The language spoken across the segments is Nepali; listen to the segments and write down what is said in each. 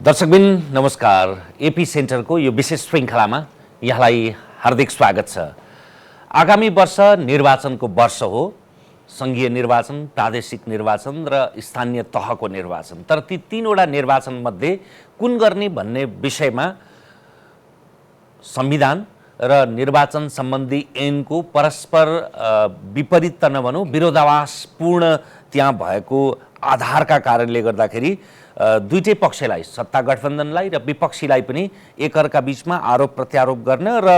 दर्शकबिन नमस्कार। एपी सेन्टरको यो विशेष श्रृङ्खलामा यहाँलाई हार्दिक स्वागत छ। आगामी वर्ष निर्वाचनको वर्ष हो। सङ्घीय निर्वाचन, प्रादेशिक निर्वाचन र स्थानीय तहको निर्वाचन। तर ती तीनवटा निर्वाचनमध्ये कुन गर्ने भन्ने विषयमा संविधान र निर्वाचन सम्बन्धी ऐनको परस्पर विपरीत त नभनौँ, विरोधाभासपूर्ण त्यहाँ भएको आधारका कारणले गर्दाखेरि दुईटै पक्षलाई, सत्ता गठबन्धनलाई र विपक्षीलाई पनि एकअर्का बीचमा आरोप प्रत्यारोप गर्न र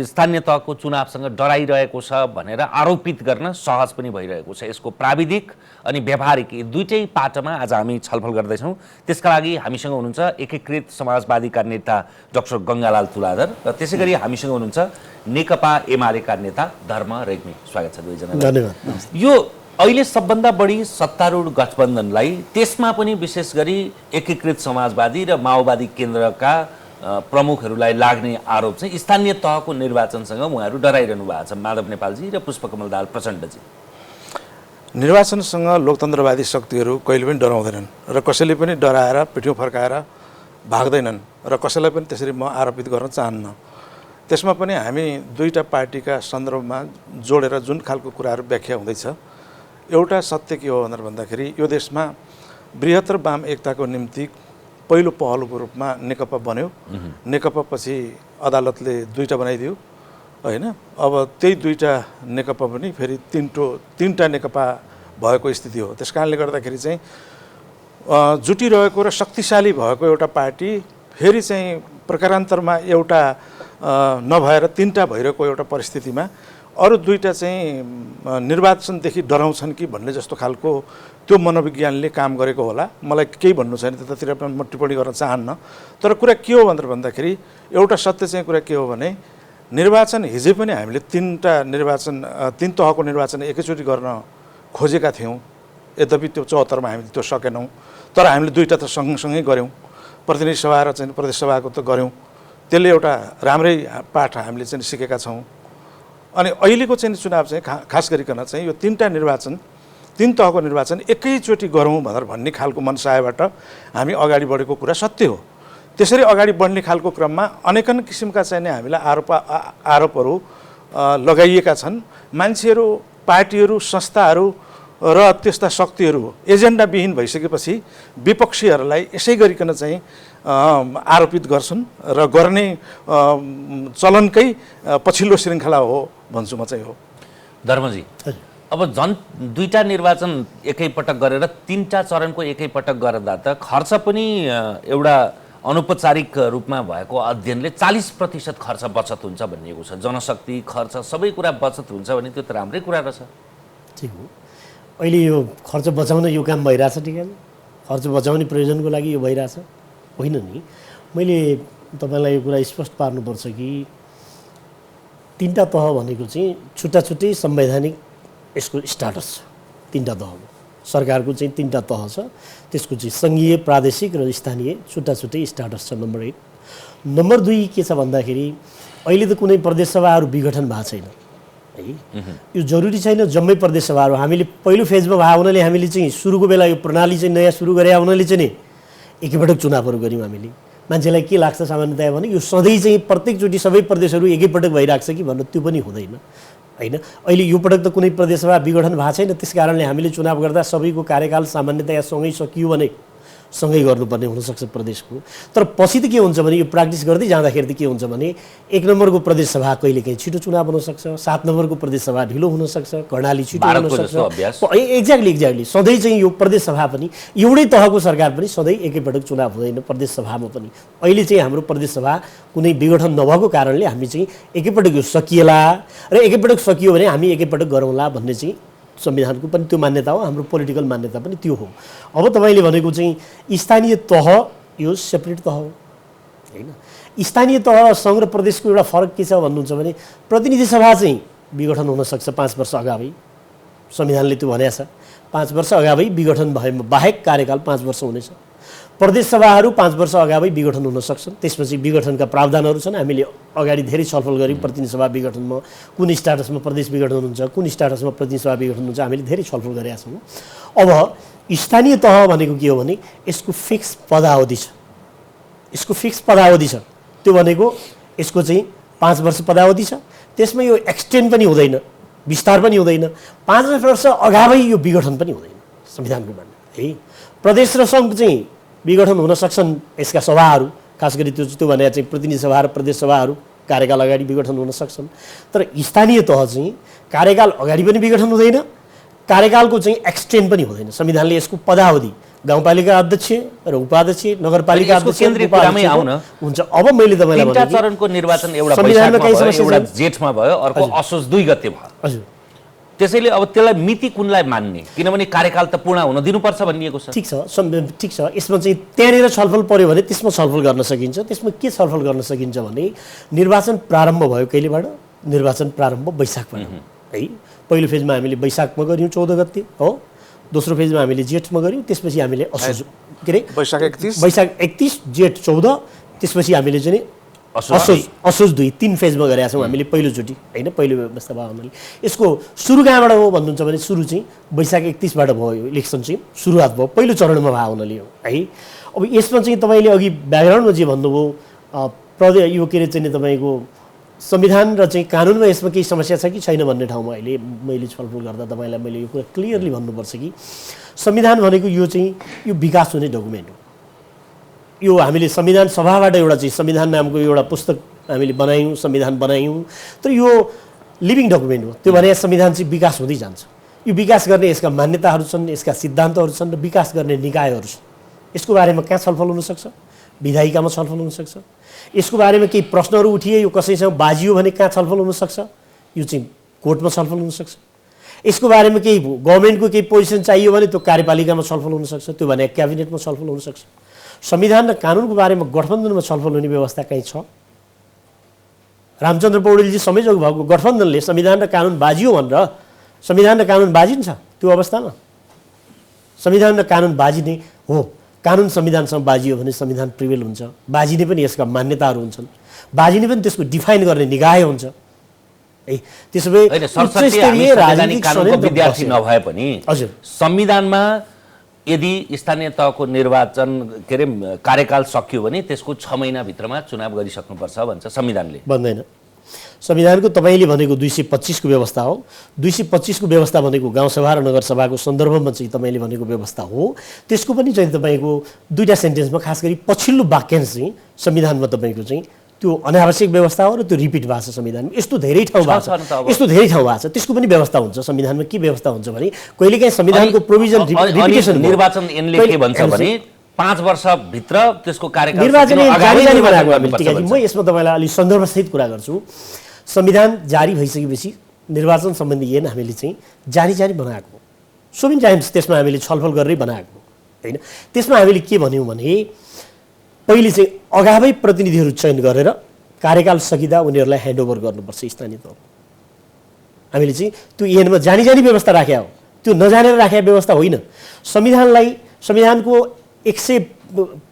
स्थानीय तहको चुनावसँग डराइरहेको छ भनेर आरोपित गर्न सहज पनि भइरहेको छ। यसको प्राविधिक अनि व्यावहारिक यी दुईटै पाटोमा आज हामी छलफल गर्दैछौँ। त्यसका लागि हामीसँग हुनुहुन्छ एकीकृत समाजवादीका नेता डाक्टर गङ्गालाल तुलाधर र त्यसै गरी हामीसँग हुनुहुन्छ नेकपा एमालेका नेता धर्म रेग्मी। स्वागत छ दुईजना। धन्यवाद। यो अहिले सबभन्दा बढी सत्तारूढ गठबन्धनलाई, त्यसमा पनि विशेष गरी एकीकृत समाजवादी र माओवादी केन्द्रका प्रमुखहरूलाई लाग्ने आरोप चाहिँ स्थानीय तहको निर्वाचनसँग उहाँहरू डराइरहनु भएको छ। माधव नेपालजी र पुष्पकमल दाहाल प्रचण्डजी। निर्वाचनसँग लोकतन्त्रवादी शक्तिहरू कहिले पनि डराउँदैनन् र कसैले पनि डराएर पिठ्यौँ फर्काएर भाग्दैनन् र कसैलाई पनि त्यसरी म आरोपित गर्न चाहन्न। त्यसमा पनि हामी दुईटा पार्टीका सन्दर्भमा जोडेर जुन खालको कुराहरू व्याख्या हुँदैछ, एउटा सत्य के हो भनेर भन्दाखेरि यो देशमा बृहत्तर वाम एकताको निम्ति पहिलो पहलको रूपमा नेकपा बन्यो। नेकपा पछि अदालतले दुईटा बनाइदियो होइन। अब त्यही दुईटा नेकपा पनि फेरि तीनटा नेकपा भएको स्थिति हो। त्यस कारणले गर्दाखेरि चाहिँ जुटिरहेको र शक्तिशाली भएको एउटा पार्टी फेरि चाहिँ प्रकारान्तरमा एउटा नभएर तीनटा भइरहेको एउटा परिस्थितिमा अरू दुईटा चाहिँ निर्वाचनदेखि डराउँछन् कि भन्ने जस्तो खालको त्यो मनोविज्ञानले काम गरेको होला। मलाई केही भन्नु छैन, त्यतातिर पनि म टिप्पणी गर्न चाहन्न। तर कुरा के हो भनेर भन्दाखेरि एउटा सत्य चाहिँ कुरा के हो भने निर्वाचन हिजै पनि हामीले तीन तहको निर्वाचन एकैचोटि गर्न खोजेका थियौँ। यद्यपि त्यो 74मा हामीले त्यो सकेनौँ। तर हामीले दुईटा त सँगसँगै गऱ्यौँ। प्रतिनिधि सभा र चाहिँ प्रदेश सभाको त गऱ्यौँ। त्यसले एउटा राम्रै पाठ हामीले चाहिँ सिकेका छौँ। अनि अहिलेको चाहिँ चुनाव चाहिँ खास गरिकन चाहिँ यो तीन तहको निर्वाचन एकैचोटि गरौँ भनेर भन्ने खालको मनसायबाट हामी अगाडि बढेको कुरा सत्य हो। त्यसरी अगाडि बढ्ने खालको क्रममा अनेकन किसिमका चाहिँ हामीलाई आरोपहरू लगाइएका छन्। मान्छेहरू, पार्टीहरू, संस्थाहरू र त्यस्ता शक्तिहरू एजेन्डाविहीन भइसकेपछि विपक्षीहरूलाई यसै गरिकन चाहिँ आरोपित गर्छन् र गर्ने चलनकै पछिल्लो श्रृङ्खला हो भन्छु म चाहिँ हो। धर्मजी, अब झन् दुईटा निर्वाचन एकैपटक गरेर तीनटा चरणको एकैपटक गर्दा त खर्च पनि एउटा अनौपचारिक रूपमा भएको अध्ययनले 40% खर्च बचत हुन्छ भनिएको छ। जनशक्ति, खर्च सबै कुरा बचत हुन्छ भने त्यो त राम्रै कुरा रहेछ। ठिक हो। अहिले यो खर्च बचाउन यो काम भइरहेछ। ठिक है, खर्च बचाउने प्रयोजनको लागि यो भइरहेछ होइन नि। मैले तपाईँलाई यो कुरा स्पष्ट पार्नुपर्छ कि तीनटा तह भनेको चाहिँ छुट्टा छुट्टै संवैधानिक यसको स्ट्याटस छ। तीनटा तहको सरकारको चाहिँ तीनटा तह छ। त्यसको चाहिँ सङ्घीय, प्रादेशिक र स्थानीय छुट्टा छुट्टै स्ट्याटस छ। नम्बर 1। नम्बर 2 के छ भन्दाखेरि अहिले त कुनै प्रदेश सभाहरू विघटन भएको छैन है। यो जरुरी छैन जम्मै प्रदेश सभाहरू हामीले पहिलो फेजमा भए हुनाले हामीले चाहिँ सुरुको बेला यो प्रणाली चाहिँ नयाँ सुरु गरे हुनाले चाहिँ नि एकैपटक चुनावहरू गऱ्यौँ हामीले। मान्छेलाई के लाग्छ सामान्यतया भने यो सधैँ चाहिँ प्रत्येकचोटि सबै प्रदेशहरू एकैपटक भइरहेको छ कि भन्नु, त्यो पनि हुँदैन होइन। अहिले यो पटक त कुनै प्रदेशसभा विघटन भएको छैन। त्यस कारणले हामीले चुनाव गर्दा सबैको कार्यकाल सामान्यतया सँगै सकियो भने सँगै गर्नुपर्ने हुनसक्छ प्रदेशको। तर पछि त के हुन्छ भने यो प्र्याक्टिस गर्दै जाँदाखेरि त के हुन्छ भने 1 नम्बरको प्रदेशसभा कहिलेकाहीँ छिटो चुनाव हुनसक्छ, 7 नम्बरको प्रदेशसभा ढिलो हुनसक्छ, कर्णाली छिटो हुनसक्छ। एक्ज्याक्टली सधैँ चाहिँ यो प्रदेशसभा पनि एउटै तहको सरकार पनि सधैँ एकैपटक चुनाव हुँदैन प्रदेशसभामा पनि। अहिले चाहिँ हाम्रो प्रदेशसभा कुनै विघटन नभएको कारणले हामी चाहिँ एकैपटक यो सकिएला र एकैपटक सकियो भने हामी एकैपटक गरौँला भन्ने चाहिँ संविधानको पनि त्यो मान्यता हो, हाम्रो पोलिटिकल मान्यता पनि त्यो हो। अब तपाईँले भनेको चाहिँ स्थानीय तह यो सेपरेट तह हो होइन। स्थानीय तह सङ्घ र प्रदेशको एउटा फरक के छ भन्नुहुन्छ भने प्रतिनिधि सभा चाहिँ विघटन हुनसक्छ 5 वर्ष अगावै। संविधानले त्यो भनेको छ 5 वर्ष अगावै विघटन भएमा बाहेक कार्यकाल 5 वर्ष हुनेछ। प्रदेश सभाहरू 5 वर्ष अगावै विघटन हुन सक्छन्। त्यसपछि विघटनका प्रावधानहरू छन्। हामीले अगाडि धेरै छलफल गऱ्यौँ। प्रतिनिधि सभा विघटनमा कुन स्ट्याटसमा प्रदेश विघटन हुन्छ, कुन स्ट्याटसमा प्रतिनिधि सभा विघटन हुन्छ, हामीले धेरै छलफल गरेका छौँ। अब स्थानीय तह भनेको के हो भने यसको फिक्स पदावधि छ। यसको फिक्स पदावधि छ, त्यो भनेको यसको चाहिँ 5 वर्ष पदावधि छ। त्यसमा यो एक्सटेन्ड पनि हुँदैन, विस्तार पनि हुँदैन, 5 वर्ष अगावै यो विघटन पनि हुँदैन संविधानको भन्ने है। प्रदेश र सङ्घ चाहिँ विघटन हुन सक्छन्, यसका सभाहरू खास गरी त्यो भने चाहिँ प्रतिनिधि सभा र प्रदेश सभाहरू कार्यकाल अगाडि विघटन हुन सक्छन्। तर स्थानीय तह चाहिँ कार्यकाल अगाडि पनि विघटन हुँदैन, कार्यकालको चाहिँ एक्सटेन्ड पनि हुँदैन। संविधानले यसको पदावधि गाउँपालिका अध्यक्ष र उपाध्यक्ष, नगरपालिका अध्यक्ष केन्द्रीय कुरामै आउन हुन्छ। अब मैले तपाईँलाई तीनटा भने चरणको निर्वाचन एउटा संविधानमा वैशाखमा कही भयो, समस्या एउटा छ? जेठमा भयो, अर्को असोज 2 गते भयो। हजुर त्यसैले अब त्यसलाई मिति कुनलाई मान्ने, किनभने कार्यकाल त पूर्ण हुन दिनुपर्छ भनिएको छ। ठिक छ, ठिक छ। यसमा चाहिँ त्यहाँनिर छलफल पर्यो भने त्यसमा छलफल गर्न सकिन्छ। त्यसमा के छलफल गर्न सकिन्छ भने निर्वाचन प्रारम्भ भयो कहिलेबाट? निर्वाचन प्रारम्भ वैशाखबाट है। पहिलो फेजमा हामीले वैशाखमा गऱ्यौँ 14 गते हो, दोस्रो फेजमा हामीले जेठमा गऱ्यौँ, त्यसपछि हामीले असोज के अरे वैशाख 31, जेठ 14, त्यसपछि हामीले चाहिँ असोज 2, 3 फेजमा गरेका छौँ हामीले पहिलोचोटि होइन। पहिलो व्यवस्था भयो हुनाले यसको सुरु कहाँबाट हो भन्नुहुन्छ भने सुरु चाहिँ वैशाख 31बाट भयो। यो इलेक्सन चाहिँ सुरुवात भयो, पहिलो चरणमा भयो हुनाले हो है। अब यसमा चाहिँ तपाईँले अघि ब्याकग्राउन्डमा जे भन्नुभयो यो के अरे चाहिँ तपाईँको संविधान र चाहिँ कानुनमा यसमा केही समस्या छ कि छैन भन्ने ठाउँमा अहिले मैले छलफल गर्दा तपाईँलाई मैले यो कुरा क्लियरली भन्नुपर्छ कि संविधान भनेको यो चाहिँ यो विकास हुने डकुमेन्ट हो। यो हामीले संविधान सभाबाट एउटा चाहिँ संविधान नामको एउटा पुस्तक हामीले बनायौँ, संविधान बनायौँ, तर यो लिभिङ डकुमेन्ट हो। त्यो भने संविधान चाहिँ विकास हुँदै जान्छ। यो विकास गर्ने यसका मान्यताहरू छन्, यसका सिद्धान्तहरू छन् र विकास गर्ने निकायहरू छन्। यसको बारेमा कहाँ छलफल हुनसक्छ? विधायिकामा छलफल हुनसक्छ। यसको बारेमा केही प्रश्नहरू उठिए, यो कसैसँग बाजियो भने कहाँ छलफल हुनसक्छ? यो चाहिँ कोर्टमा छलफल हुनसक्छ। यसको बारेमा केही गभर्मेन्टको केही पोजिसन चाहियो भने त्यो कार्यपालिकामा छलफल हुनसक्छ, त्यो भने क्याबिनेटमा छलफल हुनसक्छ। संविधान र कानुनको बारेमा गठबन्धनमा छलफल हुने व्यवस्था कहीँ छ? रामचन्द्र पौडेलजी संयोजक भएको गठबन्धनले संविधान र कानुन बाजियो भनेर संविधान र कानुन बाजिन्छ त्यो अवस्थामा? संविधान र कानुन बाजिने हो, कानुन संविधानसँग बाजियो भने संविधान प्रिभेल हुन्छ। बाजिने पनि यसका मान्यताहरू हुन्छन्, बाजिने पनि त्यसको डिफाइन गर्ने निकाय हुन्छ है। त्यसो भए राजनीतिक कानुनको विद्यार्थी नभए पनि हजुर संविधानमा यदि स्थानीय तहको निर्वाचन के अरे कार्यकाल सकियो भने त्यसको 6 महिनाभित्रमा चुनाव गरिसक्नुपर्छ भन्छ संविधानले। भन्दैन। संविधानको तपाईँले भनेको 225 को व्यवस्था हो। 225 को व्यवस्था भनेको गाउँसभा र नगरसभाको सन्दर्भमा चाहिँ तपाईँले भनेको व्यवस्था हो। त्यसको पनि चाहिँ तपाईँको 2टा सेन्टेन्समा खास गरी पछिल्लो वाक्यांश चाहिँ संविधानमा तपाईँको चाहिँ त्यो अनावश्यक व्यवस्था हो र त्यो रिपिट भएको छ संविधानमा। यस्तो धेरै ठाउँ भएको छ, यस्तो धेरै ठाउँ भएको छ। त्यसको पनि व्यवस्था हुन्छ संविधानमा। के व्यवस्था हुन्छ भने कहिलेकाहीँ संविधानको प्रोभिजन रिपिटेसन निर्वाचन एनले के भन्छ भने 5 वर्षभित्र त्यसको कार्यकाल निर्वाचन जारी बनाएको हामी। ठिक है, म यसमा तपाईँलाई अलिक सन्दर्भसहित कुरा गर्छु। संविधान जारी भइसकेपछि निर्वाचन सम्बन्धी ऐन हामीले चाहिँ जारी बनाएको सो मेनी टाइम्स त्यसमा हामीले छलफल गरेरै बनाएको होइन। त्यसमा हामीले के भन्यौँ भने पहिले चाहिँ अगावै प्रतिनिधिहरू चयन गरेर कार्यकाल सकिँदा उनीहरूलाई ह्यान्डओभर गर्नुपर्छ स्थानीय तह। हामीले चाहिँ त्यो ऐनमा जानी व्यवस्था राखेका हो, त्यो नजानेर राखेका व्यवस्था होइन। संविधानको 100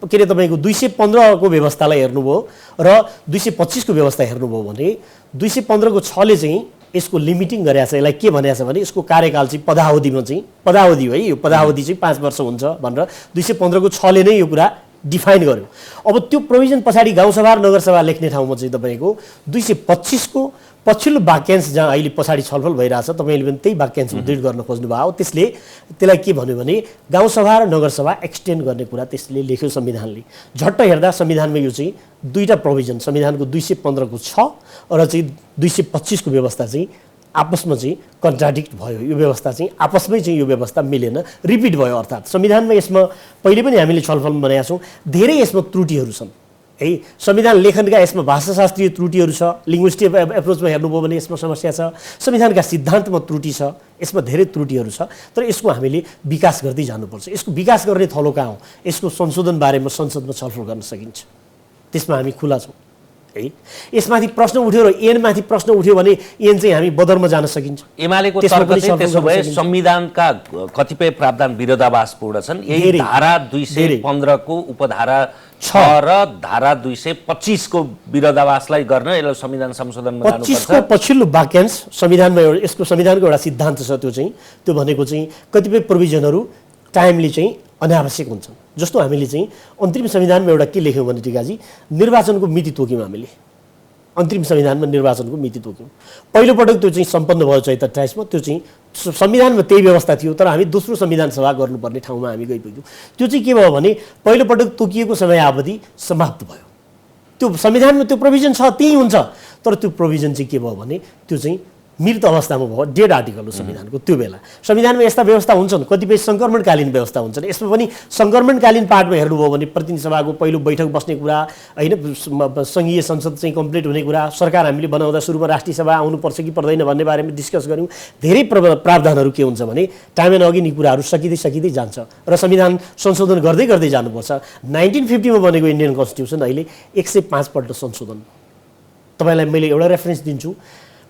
के अरे तपाईँको 215 को व्यवस्थालाई हेर्नुभयो र 225 को व्यवस्था हेर्नुभयो भने 215 को 6 ले चाहिँ यसको लिमिटिङ गरेको छ। यसलाई के भनेको छ भने यसको कार्यकाल चाहिँ पदावधिमा चाहिँ पदावधि है, यो पदावधि चाहिँ 5 वर्ष हुन्छ भनेर 215 को 6 ले नै यो कुरा डिफाइन गर्यो। अब त्यो प्रोभिजन पछाडि गाउँसभा र नगरसभा लेख्ने ठाउँमा चाहिँ तपाईँको 225 को पछिल्लो वाक्यांश जहाँ अहिले पछाडि छलफल भइरहेछ, तपाईँले पनि त्यही वाक्यांश उद्धृत गर्न खोज्नुभयो। त्यसलाई के भन्यो भने गाउँसभा र नगरसभा एक्सटेन्ड गर्ने कुरा त्यसले लेख्यो संविधानले। झट्ट हेर्दा संविधानमा यो चाहिँ 2टा प्रोभिजन संविधानको 215 को 6 र चाहिँ 225 को व्यवस्था चाहिँ आपसमा चाहिँ कन्ट्राडिक्ट भयो। यो व्यवस्था चाहिँ आपसमै चाहिँ यो व्यवस्था मिलेन, रिपिट भयो। अर्थात् संविधानमा यसमा पहिले पनि हामीले छलफलमा बनाएका छौँ, धेरै यसमा त्रुटिहरू छन् है। संविधान लेखनका यसमा भाषाशास्त्रीय त्रुटिहरू छ, लिङ्ग्विस्टिक एप्रोचमा हेर्नुभयो भने यसमा समस्या छ, संविधानका सिद्धान्तमा त्रुटि छ, यसमा धेरै त्रुटिहरू छ। तर यसको हामीले विकास गर्दै जानुपर्छ। यसको विकास गर्ने थलो कहाँ हो? यसको संशोधन बारेमा संसदमा छलफल गर्न सकिन्छ, त्यसमा हामी खुला छौँ है। यसमाथि प्रश्न उठ्यो र ऐनमाथि प्रश्न उठ्यो भने ऐन चाहिँ हामी बदरमा जान सकिन्छ। एमालेको तर्क चाहिँ त्यसो भए संविधानका कतिपय प्रावधान विरोधाभासपूर्ण छन्। यही धारा 215 को उपधारा 6 र धारा 225 को विरोधाभासलाई गर्न यसलाई संविधान संशोधनमा जानुपर्छ। 25 को पछिल्लो वाक्यांश संविधानमा यसको संविधानको एउटा सिद्धान्त छ, त्यो भनेको चाहिँ कतिपय प्रोभिजनहरू टाइमली चाहिँ अनावश्यक हुन्छन्, जस्तो हामीले चाहिँ अन्तरिम संविधानमा एउटा के लेख्यौँ भने टिकाजी निर्वाचनको मिति तोक्यौँ हामीले अन्तरिम संविधानमा निर्वाचनको मिति तोक्यौँ पहिलोपटक त्यो चाहिँ सम्पन्न भयो चैत 28 मा त्यो चाहिँ संविधानमा त्यही व्यवस्था थियो तर हामी दोस्रो संविधान सभा गर्नुपर्ने ठाउँमा हामी गइपुग्यौँ त्यो चाहिँ के भयो भने पहिलोपटक तोकिएको समयावधि समाप्त भयो त्यो संविधानमा त्यो प्रोभिजन छ त्यही हुन्छ तर त्यो प्रोभिजन चाहिँ के भयो भने त्यो चाहिँ मृत अवस्थामा भयो डेड आर्टिकल हो संविधानको त्यो बेला संविधानमा यस्ता व्यवस्था हुन्छन् कतिपय सङ्क्रमणकालीन व्यवस्था हुन्छन् यसमा पनि सङ्क्रमणकालीन पार्टमा हेर्नुभयो भने प्रतिनिधि सभाको पहिलो बैठक बस्ने कुरा होइन सङ्घीय संसद चाहिँ कम्प्लिट हुने कुरा सरकार हामीले बनाउँदा सुरुमा राष्ट्रिय सभा आउनुपर्छ कि पर्दैन भन्ने बारेमा डिस्कस गऱ्यौँ धेरै प्रावधानहरू के हुन्छ भने टाइम एन्ड अघि कुराहरू सकिँदै जान्छ र संविधान संशोधन गर्दै गर्दै जानुपर्छ 1950 मा बनेको इन्डियन कन्स्टिट्युसन अहिले 105 पल्ट संशोधन तपाईँलाई मैले एउटा रेफरेन्स दिन्छु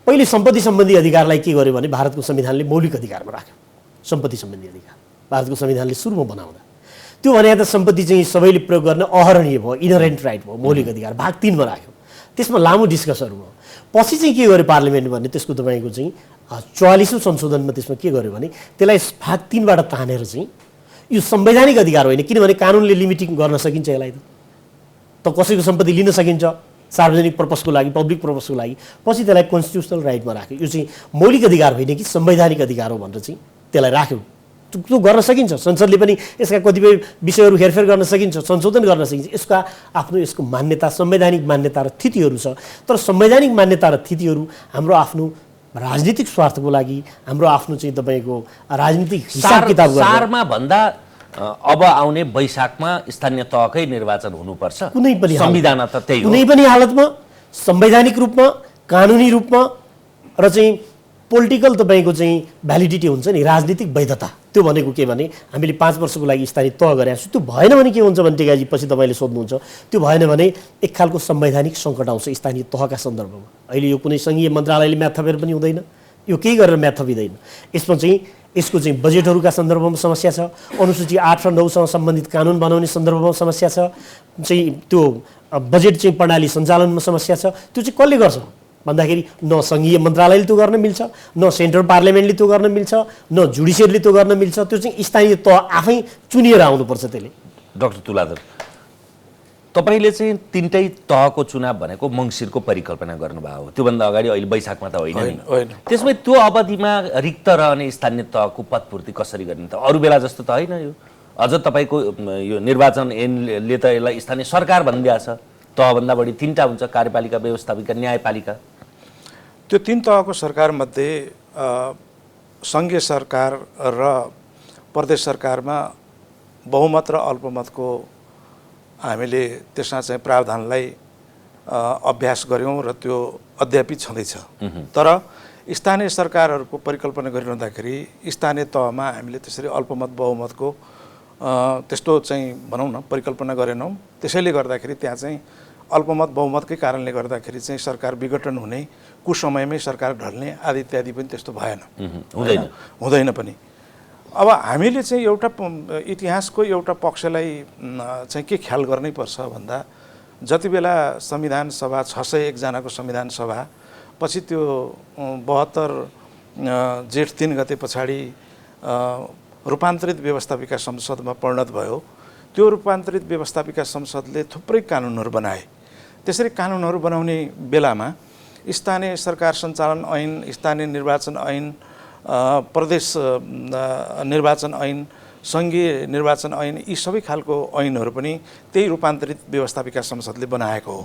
पहिले सम्पत्ति सम्बन्धी अधिकारलाई के गर्यो भने भारतको संविधानले मौलिक अधिकारमा राख्यो सम्पत्ति सम्बन्धी अधिकार भारतको संविधानले सुरुमा बनाउँदा त्यो भने त सम्पत्ति चाहिँ सबैले प्रयोग गर्न अहरणीय भयो इनहेरेन्ट राइट भयो मौलिक अधिकार भाग 3 मा राख्यो त्यसमा लामो डिस्कसहरू भयो पछि चाहिँ के गर्यो पार्लियामेन्टले भने त्यसको तपाईँको चाहिँ 44औं संशोधनमा त्यसमा के गर्यो भने त्यसलाई भाग 3 बाट तानेर चाहिँ यो संवैधानिक अधिकार होइन किनभने कानुनले लिमिटिङ गर्न सकिन्छ यसलाई त कसैको सम्पत्ति लिन सकिन्छ सार्वजनिक पर्पसको लागि पब्लिक पर्पसको लागि पछि त्यसलाई कन्स्टिट्युसनल राइटमा राख्यो यो चाहिँ मौलिक अधिकार होइन कि संवैधानिक अधिकार हो भनेर चाहिँ त्यसलाई राख्यो त्यो गर्न सकिन्छ संसदले पनि यसका कतिपय विषयहरू हेरफेर गर्न सकिन्छ संशोधन गर्न सकिन्छ यसको मान्यता संवैधानिक मान्यता र स्थितिहरू छ तर संवैधानिक मान्यता र स्थितिहरू हाम्रो आफ्नो राजनीतिक स्वार्थको लागि हाम्रो आफ्नो चाहिँ तपाईँको राजनीतिक हिसाब किताब सारमा भन्दा अब आउने वैशाखमा स्थानीय तहकै निर्वाचन हुनुपर्छ कुनै पनि संविधान त त्यही हो कुनै पनि हालतमा संवैधानिक रूपमा कानुनी रूपमा र चाहिँ पोलिटिकल तपाईँको चाहिँ भ्यालिडिटी हुन्छ नि राजनीतिक वैधता त्यो भनेको के भने हामीले 5 वर्षको लागि स्थानीय तह गरेका छौँ त्यो भएन भने के हुन्छ भने टिकाजी पछि तपाईँले सोध्नुहुन्छ त्यो भएन भने एक खालको संवैधानिक सङ्कट आउँछ स्थानीय तहका सन्दर्भमा अहिले यो कुनै सङ्घीय मन्त्रालयले म्याथ थपेर पनि हुँदैन यो केही गरेर म्याथ थपिँदैन यसमा चाहिँ यसको चाहिँ बजेटहरूका सन्दर्भमा समस्या छ अनुसूची 8 र 9 सँग सम्बन्धित कानुन बनाउने सन्दर्भमा समस्या छ चाहिँ त्यो बजेट चाहिँ प्रणाली सञ्चालनमा समस्या छ त्यो चाहिँ कसले गर्छ भन्दाखेरि न सङ्घीय मन्त्रालयले त्यो गर्न मिल्छ न सेन्ट्रल पार्लियामेन्टले त्यो गर्न मिल्छ न जुडिसियरले त्यो गर्न मिल्छ त्यो चाहिँ स्थानीय तह आफै चुनिएर आउनुपर्छ त्यसले डाक्टर तुलाधर तपाईले चाहिँ तीनटै तहको चुनाव भनेको मङ्सिरको परिकल्पना गर्नुभएको हो त्योभन्दा अगाडि अहिले वैशाखमा त होइन नि त्यसमै त्यो अवधिमा रिक्त रहने स्थानीय तहको पदपूर्ति कसरी गर्ने त अरू बेला जस्तो त होइन यो अझ तपाईँको यो निर्वाचन ऐनले त यसलाई स्थानीय सरकार भनिदिएको छ तहभन्दा बढी 3टा हुन्छ कार्यपालिका व्यवस्थापिका न्यायपालिका त्यो 3 तहको सरकारमध्ये सङ्घीय सरकार र प्रदेश सरकारमा बहुमत र अल्पमतको हामीले त्यसमा चाहिँ प्रावधानलाई अभ्यास गऱ्यौँ र त्यो अध्यापित छँदैछ तर स्थानीय सरकारहरूको परिकल्पना गरिरहँदाखेरि स्थानीय तहमा हामीले त्यसरी अल्पमत बहुमतको त्यस्तो चाहिँ भनौँ न परिकल्पना गरेनौँ त्यसैले गर्दाखेरि त्यहाँ चाहिँ अल्पमत बहुमतकै कारणले गर्दाखेरि चाहिँ सरकार विघटन हुने कुसमयमै सरकार ढल्ने आदि इत्यादि पनि त्यस्तो भएन हुँदैन पनि अब हामीले चाहिँ एउटा इतिहासको एउटा पक्षलाई चाहिँ के ख्याल गर्नै पर्छ भन्दा जति बेला संविधान सभा 601 जनाको संविधान सभा पछि त्यो 72 जेठ 3 गते पछाडि रूपान्तरित व्यवस्थापिका संसदमा परिणत भयो त्यो रूपान्तरित व्यवस्थापिका संसदले थुप्रै कानुनहरू बनाए त्यसरी कानुनहरू बनाउने बेलामा स्थानीय सरकार सञ्चालन ऐन स्थानीय निर्वाचन ऐन प्रदेश निर्वाचन ऐन सङ्घीय निर्वाचन ऐन यी सबै खालको ऐनहरू पनि त्यही रूपान्तरित व्यवस्थापिका संसदले बनाएको हो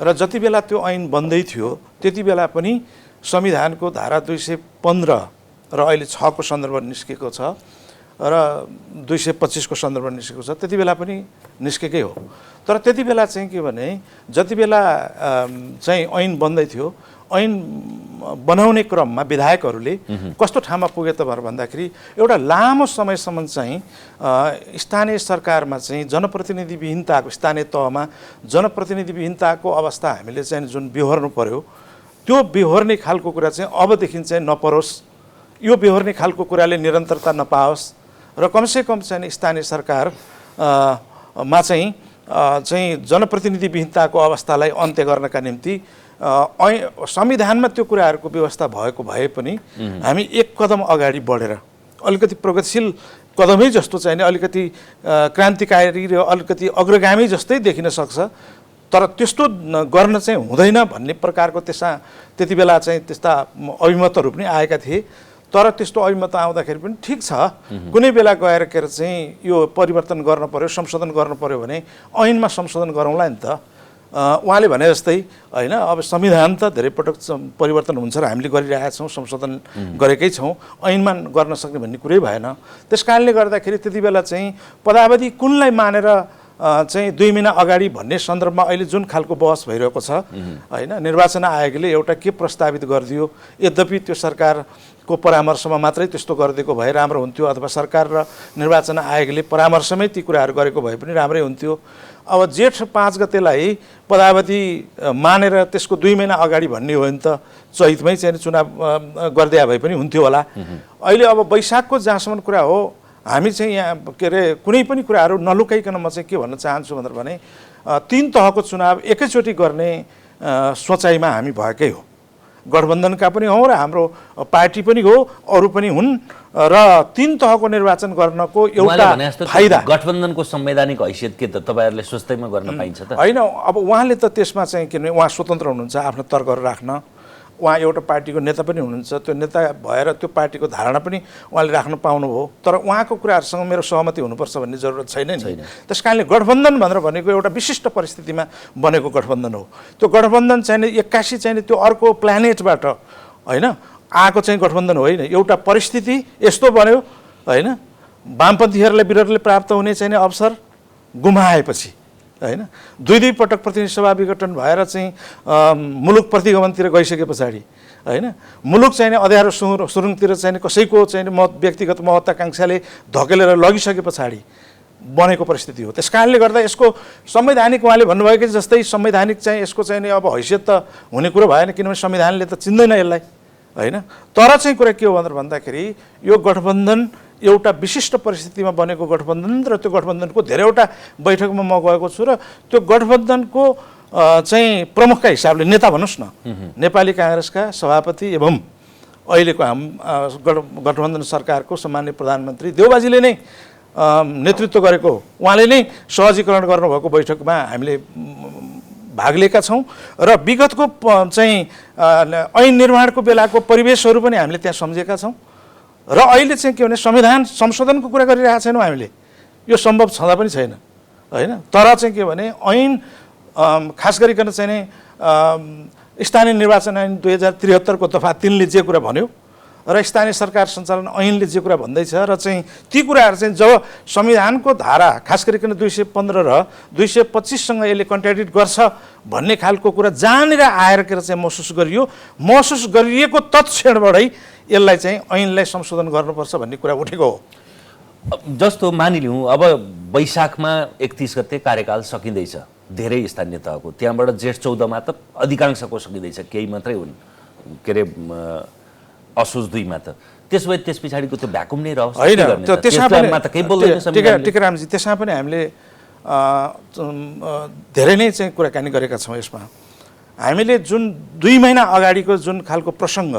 र जति बेला त्यो ऐन बन्दै थियो त्यति बेला पनि संविधानको धारा 215 र अहिले 6 को सन्दर्भ निस्केको छ र 225 को सन्दर्भ निस्केको छ त्यति बेला पनि निस्केकै हो तर त्यति बेला चाहिँ के भने जति बेला चाहिँ ऐन बन्दै थियो ऐन बनाउने क्रममा विधायकहरूले कस्तो ठाउँमा पुगे त भन्दाखेरि एउटा लामो समयसम्म चाहिँ स्थानीय सरकारमा चाहिँ जनप्रतिनिधिविहीनताको स्थानीय तहमा जनप्रतिनिधिविहीनताको अवस्था हामीले चाहिँ जुन बिहोर्नु पर्यो त्यो बिहोर्ने खालको कुरा चाहिँ अबदेखि चाहिँ नपरोस् यो बिहोर्ने खालको कुराले निरन्तरता नपाओस् र कमसेकम चाहिँ स्थानीय सरकार मा चाहिँ जनप्रतिनिधिविहीनताको अवस्थालाई अन्त्य गर्नका निम्ति संविधानमा त्यो कुराहरूको व्यवस्था भएको भए पनि हामी एक कदम अगाडि बढेर अलिकति प्रगतिशील कदमै जस्तो चाहिँ नि अलिकति क्रान्तिकारी र अलिकति अग्रगामी जस्तै देखिन सक्छ, तर त्यस्तो गर्न चाहिँ हुँदैन भन्ने प्रकारको त्यति बेला चाहिँ त्यस्ता अभिमतहरू पनि आएका थिए। तर त्यस्तो अभिमत आउँदाखेरि पनि ठिक छ, कुनै बेला गएर के चाहिँ यो परिवर्तन गर्न पर्यो, संशोधन गर्नु पर्यो भने ऐनमा संशोधन गरौँला नि त। उहाँले भने जस्तै होइन, अब संविधान त धेरै पटक परिवर्तन हुन्छ र हामीले गरिरहेका छौँ, संशोधन गरेकै छौँ, ऐनमा गर्न सक्ने भन्ने कुरै भएन। त्यस कारणले गर्दाखेरि त्यति बेला चाहिँ पदावधि कुनलाई मानेर चाहिँ 2 महिना अगाडि भन्ने सन्दर्भमा अहिले जुन खालको बहस भइरहेको छ होइन, निर्वाचन आयोगले एउटा के प्रस्तावित गरिदियो, यद्यपि त्यो सरकारको परामर्शमा मात्रै त्यस्तो गरिदिएको भए राम्रो हुन्थ्यो, अथवा सरकार र निर्वाचन आयोगले परामर्शमै ती कुराहरू गरेको भए पनि राम्रै हुन्थ्यो। अब जेठ 5 गतेलाई पदावधि मानेर त्यसको 2 महिना अगाडि भन्ने हो भने त चैतमै चाहिँ चुनाव गरिदिए भए पनि हुन्थ्यो होला। अहिले अब वैशाखको जहाँसम्म कुरा हो, हामी चाहिँ यहाँ के अरे कुनै पनि कुराहरू नलुकाइकन म चाहिँ के भन्न चाहन्छु भनेर भने 3 तहको चुनाव एकैचोटि गर्ने सोचाइमा हामी भएकै हो। गठबन्धनका पनि हौँ र हाम्रो पार्टी पनि हो, अरू पनि हुन्, र 3 तहको निर्वाचन गर्नको एउटा फाइदा गठबन्धनको संवैधानिक हैसियत के त तपाईँहरूले सोच्दैमा गर्न पाइन्छ त? होइन, अब उहाँले त त्यसमा चाहिँ किनभने उहाँ स्वतन्त्र हुनुहुन्छ आफ्नो तर्कहरू राख्न, उहाँ एउटा पार्टीको नेता पनि हुनुहुन्छ, त्यो नेता भएर त्यो पार्टीको धारणा पनि उहाँले राख्न पाउनुभयो। तर उहाँको कुराहरूसँग मेरो सहमति हुनुपर्छ भन्ने जरुरत छैन नि। त्यस कारणले गठबन्धन भनेर भनेको एउटा विशिष्ट परिस्थितिमा बनेको गठबन्धन हो। त्यो गठबन्धन चाहिँ 81 चाहिँ त्यो अर्को प्लानेटबाट होइन आएको चाहिँ गठबन्धन होइन, एउटा परिस्थिति यस्तो बन्यो होइन, वामपन्थीहरूलाई विरोधले प्राप्त हुने चाहिँ अवसर गुमाएपछि होइन, 2 पटक प्रतिनिधि सभा विघटन भएर चाहिँ मुलुक प्रतिगमनतिर गइसके पछाडि होइन, मुलुक चाहिँ अँध्यारो सुरुङतिर चाहिँ कसैको चाहिँ व्यक्तिगत महत्त्वाकांक्षाले धकेलेर लगिसके पछाडि बनेको परिस्थिति हो। त्यस कारणले गर्दा यसको संवैधानिक उहाँले भन्नुभएको जस्तै संवैधानिक चाहिँ यसको चाहिँ अब हैसियत त हुने कुरो भएन, किनभने संविधानले त चिन्दैन यसलाई होइन। तर चाहिँ कुरा के हो भनेर भन्दाखेरि यो गठबन्धन एउटा विशिष्ट परिस्थितिमा बनेको गठबन्धन र त्यो गठबन्धनको धेरैवटा बैठकमा म गएको छु र त्यो गठबन्धनको चाहिँ प्रमुखका हिसाबले नेता भन्नुहोस् न, नेपाली काङ्ग्रेसका सभापति एवं अहिलेको गठबन्धन सरकारको सम्माननीय प्रधानमन्त्री देउबाजीले नै नेतृत्व गरेको, उहाँले नै सहजीकरण गर्नुभएको बैठकमा हामीले भाग लिएका छौँ र विगतको चाहिँ ऐन निर्माणको बेलाको परिवेशहरू पनि हामीले त्यहाँ सम्झेका छौँ। र अहिले चाहिँ के भने संविधान संशोधनको कुरा गरिरहेका छैनौँ हामीले, यो सम्भव छँदा पनि छैन होइन। तर चाहिँ के भने ऐन खास गरिकन चाहिँ स्थानीय निर्वाचन ऐन 2073 को दफा 3 ले जे कुरा भन्यो र स्थानीय सरकार सञ्चालन ऐनले जे कुरा भन्दैछ र चाहिँ ती कुराहरू चाहिँ जब संविधानको धारा खास गरिकन 215 र 225 सँग यसले कन्ट्राडिक्ट गर्छ भन्ने खालको कुरा जहाँनिर आएर के चाहिँ महसुस गरिएको तत्क्षणबाटै यसलाई चाहिँ ऐनलाई संशोधन गर्नुपर्छ भन्ने कुरा उठेको हो। जस्तो मानिलिउँ अब वैशाखमा 31 गते कार्यकाल सकिँदैछ धेरै स्थानीय तहको, त्यहाँबाट जेठ 14 मा त अधिकांशको सकिँदैछ, केही मात्रै हुन् के अरे असोज 2 मा त। त्यस पछाडिको त्यो भ्याकुम नै रहोस् होइन, त्यसमा त केही बोल्दैन। टिकारामजी त्यसमा पनि हामीले धेरै नै चाहिँ कुराकानी गरेका छौँ। यसमा हामीले जुन 2 महिना अगाडिको जुन खालको प्रसङ्ग,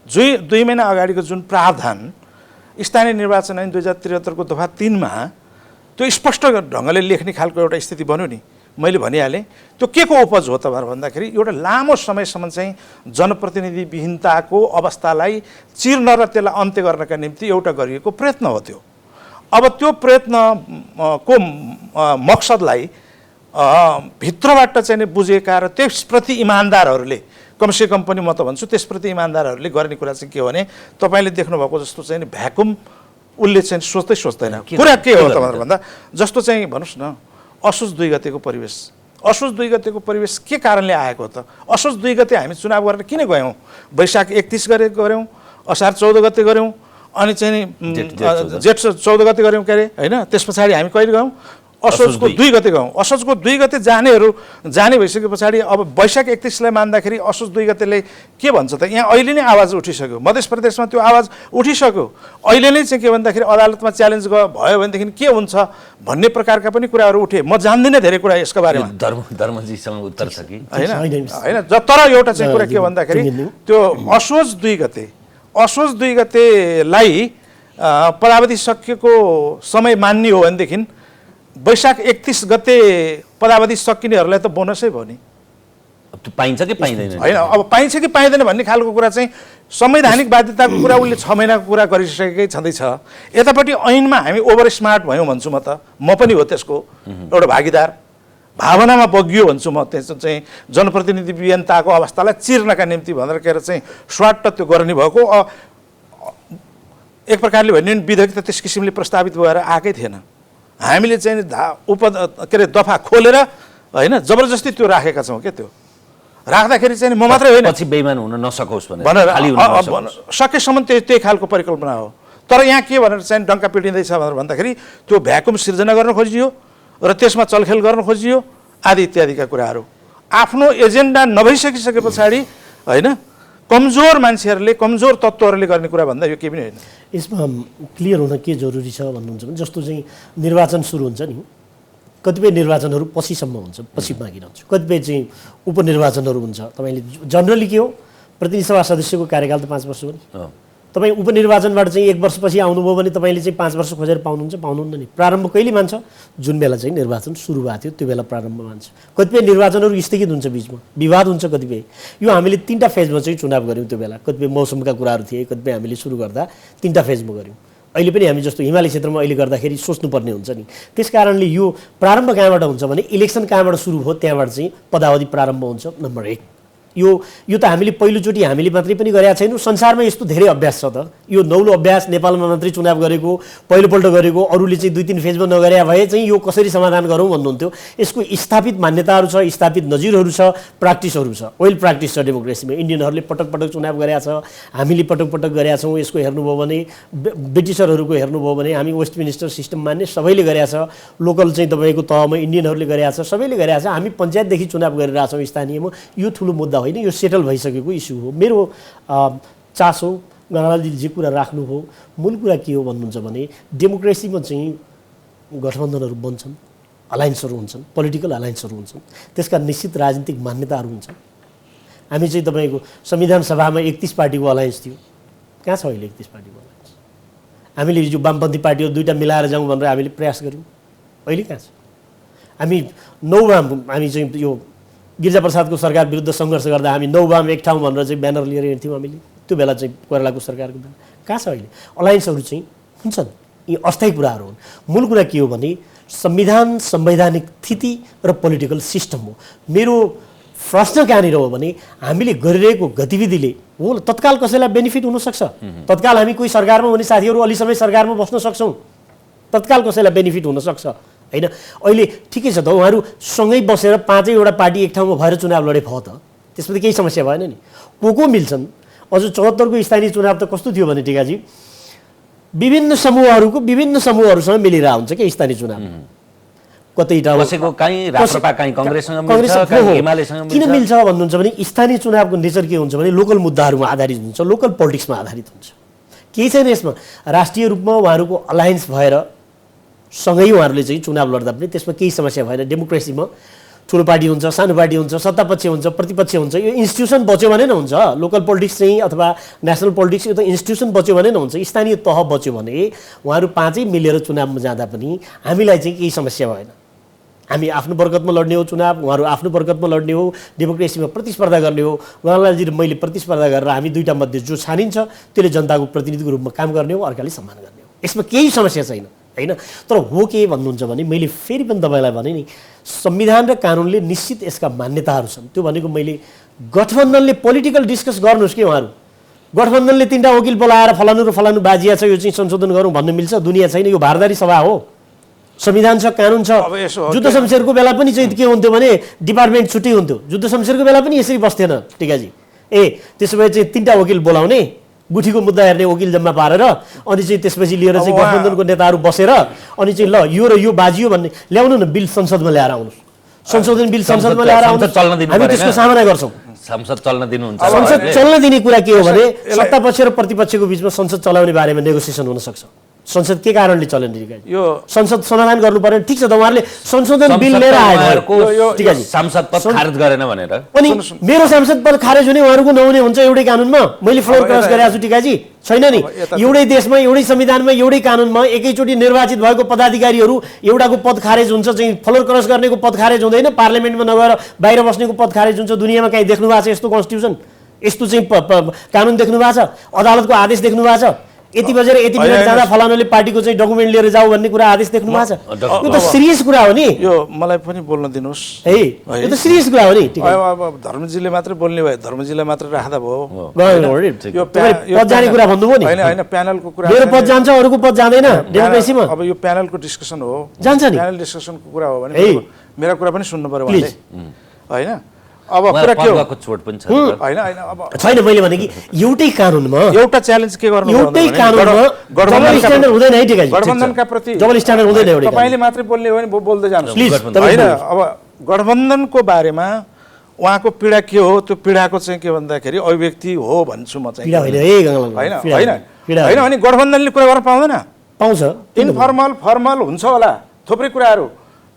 2 महिना अगाडिको जुन प्रावधान स्थानीय निर्वाचन ऐन 2073 को दफा 3 मा त्यो स्पष्ट ढङ्गले लेख्ने खालको एउटा स्थिति बन्यो नि। मैले भनिहालेँ त्यो के को उपज हो त भनेर भन्दाखेरि एउटा लामो समयसम्म चाहिँ जनप्रतिनिधिविहीनताको अवस्थालाई चिर्न र त्यसलाई अन्त्य गर्नका निम्ति एउटा गरिएको प्रयत्न हो त्यो। अब त्यो प्रयत्नको मकसदलाई भित्रबाट चाहिँ बुझेका र त्यसप्रति इमान्दारहरूले, कमसेकम पनि म त भन्छु त्यसप्रति इमान्दारहरूले गर्ने कुरा चाहिँ के हो भने तपाईँले देख्नुभएको जस्तो चाहिँ भ्याकुम उसले चाहिँ सोच्दैन। कुरा के हो त भनेर भन्दा जस्तो चाहिँ भन्नुहोस् न असोज 2 गतेको परिवेश, असोज 2 गतेको परिवेश के कारणले आएको त? असोज 2 गते हामी चुनाव गरेर किन गयौँ? वैशाख 31 गते गऱ्यौँ, असार 14 गते गऱ्यौँ, अनि चाहिँ जेठ 14 गते गऱ्यौँ के अरे होइन। त्यस पछाडि हामी कहिले गयौँ? असोजको 2 गते गयौँ। असोजको 2 गते जाने भइसके पछाडि अब वैशाख 31 लाई मान्दाखेरि असोज 2 गतेले के भन्छ त? यहाँ अहिले नै आवाज उठिसक्यो, मध्य प्रदेशमा त्यो आवाज उठिसक्यो। अहिले नै चाहिँ के भन्दाखेरि अदालतमा च्यालेन्ज भयो भनेदेखि के हुन्छ भन्ने प्रकारका पनि कुराहरू उठे। म जान्दिनँ धेरै कुरा यसको बारेमा, धर्मजीसँग उत्तर छ कि होइन। तर एउटा चाहिँ कुरा के भन्दाखेरि त्यो असोज 2 गतेलाई पदावधि सकिएको समय मान्ने हो भनेदेखि वैशाख 31 गते पदावधि सकिनेहरूलाई त बोनसै भयो नि। अब त्यो पाइन्छ कि पाइँदैन? होइन, अब पाइन्छ कि पाइँदैन भन्ने खालको कुरा चाहिँ संवैधानिक बाध्यताको कुरा उसले 6 महिनाको कुरा गरिसकेकै छँदैछ। यतापट्टि ऐनमा हामी ओभर स्मार्ट भयौँ भन्छु म त, म पनि हो त्यसको एउटा भागीदार। भावनामा बगियो भन्छु म, त्यस चाहिँ जनप्रतिनिधि वियन्ताको अवस्थालाई चिर्नका निम्ति भनेर के अरे चाहिँ स्वाट त्यो गर्ने भएको। एक प्रकारले भन्यो भने विधेयक त त्यस किसिमले प्रस्तावित भएर आएकै थिएन। हामीले चाहिँ के अरे दफा खोलेर होइन जबरजस्ती त्यो राखेका छौँ क्या। त्यो राख्दाखेरि चाहिँ म मात्रै होइन, पछि बेइमान हुन नसकोस् भनेर सकेसम्म त्यही खालको परिकल्पना हो। तर यहाँ के भनेर चाहिँ डङ्का पिटिँदैछ भनेर भन्दाखेरि त्यो भ्याकुम सिर्जना गर्न खोजियो र त्यसमा चलखेल गर्न खोजियो आदि इत्यादिका कुराहरू। आफ्नो एजेन्डा नभइसकिसके पछाडि होइन कमजोर मान्छेहरूले कमजोर तत्त्वहरूले गर्ने कुरा भन्दा यो केही पनि होइन। यसमा क्लियर हुन के जरुरी छ भन्नुहुन्छ भने जस्तो चाहिँ निर्वाचन सुरु हुन्छ नि, कतिपय निर्वाचनहरू पछिसम्म हुन्छ, पछि बाँकी रहन्छ। कतिपय चाहिँ उपनिर्वाचनहरू हुन्छ। तपाईँले जनरली के हो, प्रतिनिधि सभा सदस्यको कार्यकाल त 5 वर्ष हो नि। तपाईँ उपनिर्वाचनबाट चाहिँ 1 वर्षपछि आउनुभयो भने तपाईँले चाहिँ 5 वर्ष खोजेर पाउनुहुन्न नि। प्रारम्भ कहिले मान्छ? जुन बेला चाहिँ निर्वाचन सुरु भएको थियो त्यो बेला प्रारम्भ मान्छ। कतिपय निर्वाचनहरू स्थगित हुन्छ, बिचमा विवाद हुन्छ कतिपय। यो हामीले 3टा फेजमा चाहिँ चुनाव गऱ्यौँ त्यो बेला। कतिपय मौसमका कुराहरू थिए, कतिपय हामीले सुरु गर्दा 3टा फेजमा गऱ्यौँ। अहिले पनि हामी जस्तो हिमाली क्षेत्रमा अहिले गर्दाखेरि सोच्नुपर्ने हुन्छ नि। त्यस कारणले यो प्रारम्भ कहाँबाट हुन्छ भने इलेक्सन कहाँबाट सुरु हो त्यहाँबाट चाहिँ पदावधि प्रारम्भ हुन्छ। नम्बर 1 यो त हामीले पहिलोचोटि हामीले मात्रै पनि गरेका छैनौँ, संसारमा यस्तो धेरै अभ्यास छ त। यो नौलो अभ्यास नेपालमा मात्रै चुनाव गरेको, पहिलोपल्ट गरेको, अरूले चाहिँ 2-3 फेजमा नगरे भए चाहिँ यो कसरी समाधान गरौँ भन्नुहुन्थ्यो। यसको स्थापित मान्यताहरू छ, स्थापित नजिरहरू छ, प्र्याक्टिसहरू छ, वेल प्र्याक्टिस छ डेमोक्रेसीमा। इन्डियनहरूले पटक पटक चुनाव गरेका छ, हामीले पटक पटक गरेका छौँ। यसको हेर्नुभयो भने ब्रिटिसरहरूको हेर्नुभयो भने हामी वेस्टमिनिस्टर सिस्टम मान्ने सबैले गरेका छ। लोकल चाहिँ तपाईँको तहमा इन्डियनहरूले गरेका छ, सबैले गरेका छ। हामी पञ्चायतदेखि चुनाव गरिरहेछौँ स्थानीयमा। यो ठुलो मुद्दा होइन, यो सेटल भइसकेको इस्यु हो। मेरो चासो गणराजले जे कुरा राख्नुभयो, मूल कुरा के हो भन्नुहुन्छ भने डेमोक्रेसीमा चाहिँ गठबन्धनहरू बन्छन्, अलायन्सहरू हुन्छन्, पोलिटिकल अलायन्सहरू हुन्छन्, त्यसका निश्चित राजनीतिक मान्यताहरू हुन्छन्। हामी चाहिँ तपाईँको संविधान सभामा 31 पार्टीको अलायन्स थियो, कहाँ छ अहिले 31 पार्टीको अलायन्स? हामीले जो वामपन्थी पार्टीहरू 2टा मिलाएर जाउँ भनेर हामीले प्रयास गऱ्यौँ, अहिले कहाँ छ? हामी 9 वाम, हामी चाहिँ यो गिरिजाप्रसादको सरकार विरुद्ध सङ्घर्ष गर्दा हामी 9 वाम एक ठाउँ भनेर चाहिँ ब्यानर लिएर हिँड्थ्यौँ हामीले। त्यो बेला चाहिँ कोइरालाको सरकारको बेला कहाँ छ अहिले? अलायन्सहरू चाहिँ हुन्छन्, यी अस्थायी कुराहरू हुन्। मूल कुरा के हो भने संविधान, संवैधानिक स्थिति र पोलिटिकल सिस्टम हो। मेरो प्रश्न कहाँनिर हो भने हामीले गरिरहेको गतिविधिले हो तत्काल कसैलाई बेनिफिट हुनसक्छ। तत्काल हामी कोही सरकारमा हुने साथीहरू अलि समय सरकारमा बस्न सक्छौँ, तत्काल कसैलाई बेनिफिट हुनसक्छ होइन। अहिले ठिकै छ त, उहाँहरू सँगै बसेर 5वटा पार्टी एक ठाउँमा भएर चुनाव लडे भयो त, त्यसमा त केही समस्या भएन नि। को मिल्छन्? अझ 74को स्थानीय चुनाव त कस्तो थियो भने टिकाजी विभिन्न समूहहरूसँग मिलेर हुन्छ क्या स्थानीय चुनाव। कतैटा कसैको कहीँ राप्रपा, कहीँ कांग्रेससँग मिल्छ, कहीँ एमालेसँग मिल्छ। किन मिल्छ भन्नुहुन्छ भने स्थानीय चुनावको नेचर के हुन्छ भने लोकल मुद्दाहरूमा आधारित हुन्छ, लोकल पोलिटिक्समा आधारित हुन्छ। केही छैन यसमा। राष्ट्रिय रूपमा उहाँहरूको अलायन्स भएर सँगै उहाँहरूले चाहिँ चुनाव लड्दा पनि त्यसमा केही समस्या भएन। डेमोक्रेसीमा ठुलो पार्टी हुन्छ, सानो पार्टी हुन्छ, सत्तापक्ष हुन्छ, प्रतिपक्ष हुन्छ, यो इन्स्टिट्युसन बच्यो भने न हुन्छ। लोकल पोलिटिक्स चाहिँ अथवा नेसनल पोलिटिक्स यो त इन्स्टिट्युसन बच्यो भने न हुन्छ। स्थानीय तह बच्यो भने उहाँहरू 5 मिलेर चुनावमा जाँदा पनि हामीलाई चाहिँ केही समस्या भएन। हामी आफ्नो बरकतमा लड्ने हो चुनाव, उहाँहरू आफ्नो बरकतमा लड्ने हो, डेमोक्रेसीमा प्रतिस्पर्धा गर्ने हो। उहाँलाई मैले प्रतिस्पर्धा गरेर हामी 2टा मध्ये जो छानिन्छ त्यसले जनताको प्रतिनिधिको रूपमा काम गर्ने हो, अर्काले सम्मान गर्ने हो। यसमा केही समस्या छैन होइन। तर हो के भन्नुहुन्छ भने मैले फेरि पनि तपाईँलाई भने नि संविधान र कानुनले निश्चित यसका मान्यताहरू छन्। त्यो भनेको मैले गठबन्धनले पोलिटिकल डिस्कस गर्नुहोस् कि उहाँहरू गठबन्धनले 3टा वकिल बोलाएर फलानु र फलानु बाजिया छ यो चाहिँ संशोधन गरौँ भन्नु मिल्छ? दुनियाँ छैन, यो भारदारी सभा हो। संविधान छ, कानुन छ। जुद्ध शमशेरको बेला पनि चाहिँ के हुन्थ्यो भने डिपार्टमेन्ट छुट्टै हुन्थ्यो। जुद्ध शमशेरको बेला पनि यसरी बस्थेन टिकाजी। त्यसो भए चाहिँ 3टा वकिल बोलाउने, गुठीको मुद्दा हेर्ने वकिल जम्मा पारेर अनि चाहिँ त्यसपछि लिएर चाहिँ गठबन्धनको नेताहरू बसेर अनि चाहिँ ल यो र यो बाजियो भन्ने ल्याउनु न, बिल संसदमा ल्याएर आउनुहोस्। संशोधन बिल संसदमा ल्याएर आउनुहोस्, हामी त्यसको सामना गर्छौँ। संसद चल्न दिनुहुन्छ? संसद चल्न दिने कुरा के हो भने सत्तापक्ष र प्रतिपक्षको बिचमा संसद चलाउने बारेमा नेगोसिएसन हुन सक्छ। संसद के कारणले चलेन ठिकै यो संसद समाधान गर्नु पर्यो ठिक छ त उहाँहरूले संशोधन बिल लिएर आए ठिक छ सांसद पद खारेज गरेन भनेर अनि मेरो सांसद पद खारेज हुने उहाँहरूको नहुने हुन्छ एउटै कानुनमा मैले फ्लोर क्रस गरेको छु टिकाजी छैन नि एउटै देशमा एउटै संविधानमा एउटै कानुनमा एकैचोटि निर्वाचित भएको पदाधिकारीहरू एउटाको पद खारेज हुन्छ चाहिँ फ्लोर क्रस गर्नेको पद खारेज हुँदैन पार्लियामेन्टमा नगएर बाहिर बस्नेको पद खारेज हुन्छ दुनियाँमा कहीँ देख्नु भएको छ यस्तो कन्स्टिट्युसन यस्तो चाहिँ कानुन देख्नु भएको छ अदालतको आदेश देख्नु भएको छ यति बजेर यति मिनट जाँदा फलानाले पार्टीको चाहिँ डकुमेन्ट लिएर जाऊ भन्ने कुरा आदेश देख्नु भएको छ यो त सिरियस कुरा हो नि यो मलाई पनि बोल्न दिनुहोस् है यो त सिरियस कुरा हो नि अब धर्मजीले मात्रै बोल्ने भयो धर्मजीलाई मात्रै राख्दा भयो यो पद जाने कुरा भन्नुभयो नि होइन होइन प्यानलको कुरा मेरो पद जान्छ अरूको पद जाँदैन डेमोक्रेसीमा अब यो प्यानलको डिस्कसन हो जान्छ नि प्यानल डिस्कसनको कुरा हो भने मेरा कुरा पनि सुन्नु पर्यो उहाँले होइन अब कुरा के हो छोड पनि छ होइन होइन अब छैन मैले भने कि एउटै कानुनमा एउटा च्यालेन्ज के गर्नु एउटै कानुनमा डबल स्ट्यान्डर्ड हुँदैन है ठिकै गठबन्धनका प्रति डबल स्ट्यान्डर्ड हुँदैन एउटै तपाईले मात्रै बोल्ने हो भने बोल्दै जानुहोस् प्लिज होइन अब गठबन्धनको बारेमा उहाँको पीडा के हो त्यो पीडाको चाहिँ के भन्दाखेरि अभिव्यक्ति हो भन्छु म चाहिँ पीडा होइन है गङ्गालाल होइन होइन होइन अनि गठबन्धनले कुरा गर्न पाउँदैन पाउँछ इन्फर्मल फर्मल हुन्छ होला थुप्रै कुराहरू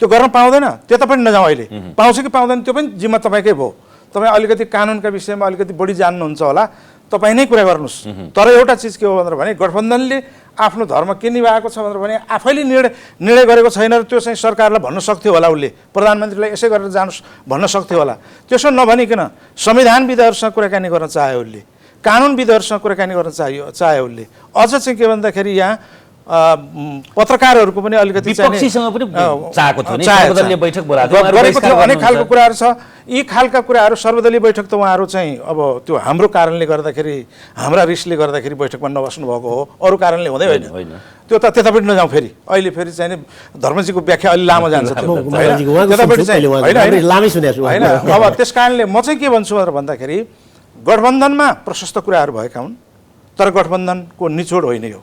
त्यो गर्न पाउँदैन त्यता पनि नजाउँ अहिले पाउँछ कि पाउँदैन त्यो पनि जिम्मा तपाईँकै भयो तपाईँ अलिकति कानुनका विषयमा अलिकति बढी जान्नुहुन्छ होला तपाईँ नै कुरा गर्नुहोस् तर एउटा चिज के हो भनेर भने गठबन्धनले आफ्नो धर्म के निभाएको छ भनेर भने आफैले निर्णय गरेको छैन र त्यो चाहिँ सरकारलाई भन्न सक्थ्यो होला उसले प्रधानमन्त्रीलाई यसै गरेर जानुहोस् भन्न सक्थ्यो होला त्यसो नभनिकन संविधानविदहरूसँग कुराकानी गर्न चाह्यो उसले कानुनविदहरूसँग कुराकानी गर्न चाह्यो उसले अझ चाहिँ के भन्दाखेरि यहाँ पत्रकारहरूको पनि अलिकति विपक्षीसँग पनि चाहेको थियो नि सर्वदलीय बैठक गरेको थियो अनेक खालको कुराहरू छ यी खालका कुराहरू सर्वदलीय बैठक त उहाँहरू चाहिँ अब त्यो हाम्रो कारणले गर्दाखेरि हाम्रा रिसले गर्दाखेरि बैठकमा नबस्नु भएको हो अरू कारणले हुँदै होइन त्यो त त्यता पनि नजाउँ फेरि अहिले फेरि चाहिँ धर्मजीको व्याख्या अलि लामो जान्छ होइन अब त्यस कारणले म चाहिँ के भन्छु भनेर भन्दाखेरि गठबन्धनमा प्रशस्त कुराहरू भएका हुन् तर गठबन्धनको निचोड होइन यो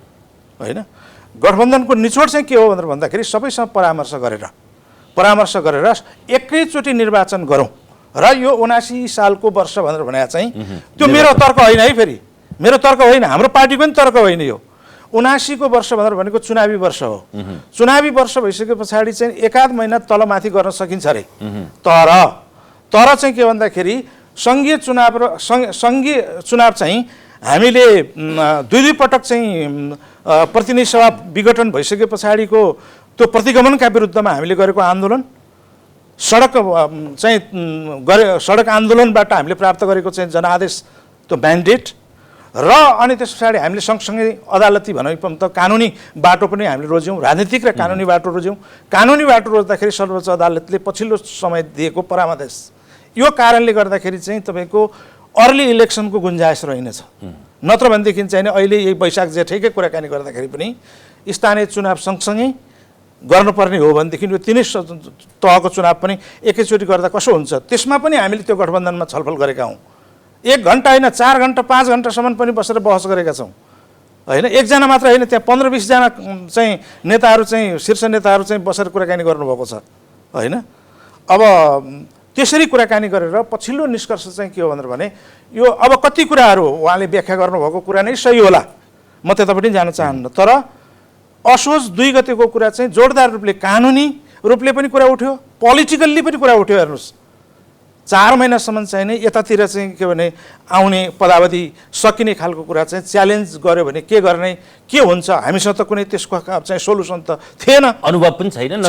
होइन गठबन्धनको निचोड चाहिँ के हो भनेर भन्दाखेरि सबैसँग परामर्श गरेर एकैचोटि निर्वाचन गरौँ र यो 79 सालको वर्ष भनेर भने चाहिँ त्यो मेरो तर्क होइन है फेरि मेरो तर्क होइन हाम्रो पार्टीको पनि तर्क होइन यो 79 को वर्ष भनेर भनेको चुनावी वर्ष हो चुनावी वर्ष भइसके पछाडि चाहिँ एकाध महिना तलमाथि गर्न सकिन्छ अरे तर चाहिँ के भन्दाखेरि सङ्घीय चुनाव चाहिँ हामीले दुई पटक चाहिँ प्रतिनिधि सभा विघटन भइसके पछाडिको त्यो प्रतिगमनका विरुद्धमा हामीले गरेको आन्दोलन सडक आन्दोलनबाट हामीले प्राप्त गरेको चाहिँ जनादेश त्यो म्यान्डेट र अनि त्यस पछाडि हामीले सँगसँगै अदालती भनौँ त कानुनी बाटो पनि हामीले रोज्यौँ राजनीतिक र कानुनी बाटो रोज्यौँ कानुनी बाटो रोज्दाखेरि सर्वोच्च अदालतले पछिल्लो समय दिएको परामर्श यो कारणले गर्दाखेरि चाहिँ तपाईँको अर्ली इलेक्सनको गुन्जाइस रहेनछ नत्र भनेदेखि चाहिँ अहिले यही वैशाख जेठैकै कुराकानी गर्दाखेरि पनि स्थानीय चुनाव सँगसँगै गर्नुपर्ने हो भनेदेखि यो तिनै तहको चुनाव पनि एकैचोटि गर्दा कसो हुन्छ त्यसमा पनि हामीले त्यो गठबन्धनमा छलफल गरेका हौँ 1 घन्टा होइन 4 घन्टा 5 घन्टासम्म पनि बसेर बहस गरेका छौँ होइन एकजना मात्र होइन त्यहाँ 15-20 जना चाहिँ नेताहरू चाहिँ शीर्ष नेताहरू चाहिँ बसेर कुराकानी गर्नुभएको छ होइन अब त्यसरी कुराकानी गरेर पछिल्लो निष्कर्ष चाहिँ के हो भनेर भने यो अब कति कुराहरू उहाँले व्याख्या गर्नुभएको कुरा नै सही होला म त्यतापट्टि जान चाहन्न तर असोज 2 गतेको कुरा चाहिँ जोडदार रूपले कानुनी रूपले पनि कुरा उठ्यो पोलिटिकल्ली पनि कुरा उठ्यो हेर्नुहोस् 4 महिनासम्म चाहिँ नै यतातिर चाहिँ के भने आउने पदावधि सकिने खालको कुरा चाहिँ च्यालेन्ज गर्यो भने के गर्ने के हुन्छ हामीसँग त कुनै त्यसको चाहिँ सोलुसन त थिएन अनुभव पनि छैन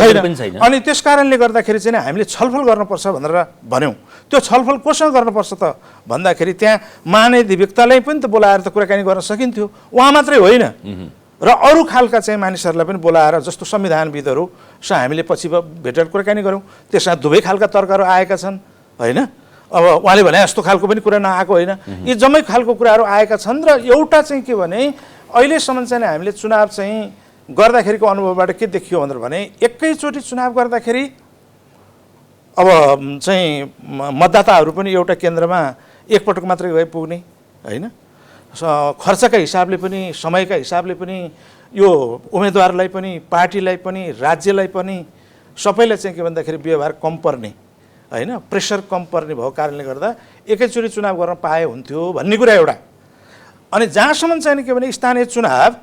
अनि त्यस कारणले गर्दाखेरि चाहिँ हामीले छलफल गर्नुपर्छ भनेर भन्यौँ त्यो छलफल कोसँग गर्नुपर्छ त भन्दाखेरि त्यहाँ महाधिवक्तालाई पनि त बोलाएर त कुराकानी गर्न सकिन्थ्यो उहाँ मात्रै होइन र अरू खालका चाहिँ मानिसहरूलाई पनि बोलाएर जस्तो संविधानविदहरूसँग हामीले पछि भेटेर कुराकानी गऱ्यौँ त्यसमा दुवै खालका तर्कहरू आएका छन् होइन अब उहाँले भने जस्तो खालको पनि कुरा नआएको होइन यी जम्मै खालको कुराहरू आएका छन् र एउटा चाहिँ के भने अहिलेसम्म चाहिँ हामीले चुनाव चाहिँ गर्दाखेरिको अनुभवबाट के देखियो भनेर भने एकैचोटि चुनाव गर्दाखेरि अब चाहिँ मतदाताहरू पनि एउटा केन्द्रमा एकपटक मात्रै गए पुग्ने होइन खर्चका हिसाबले पनि समयका हिसाबले पनि यो उम्मेदवारलाई पनि पार्टीलाई पनि राज्यलाई पनि सबैलाई चाहिँ के भन्दाखेरि व्यवहार कम पर्ने होइन प्रेसर कम पर्ने भएको कारणले गर्दा एकैचोटि चुनाव गर्न पाए हुन्थ्यो भन्ने कुरा एउटा अनि जहाँसम्म चाहिँ के भने स्थानीय चुनाव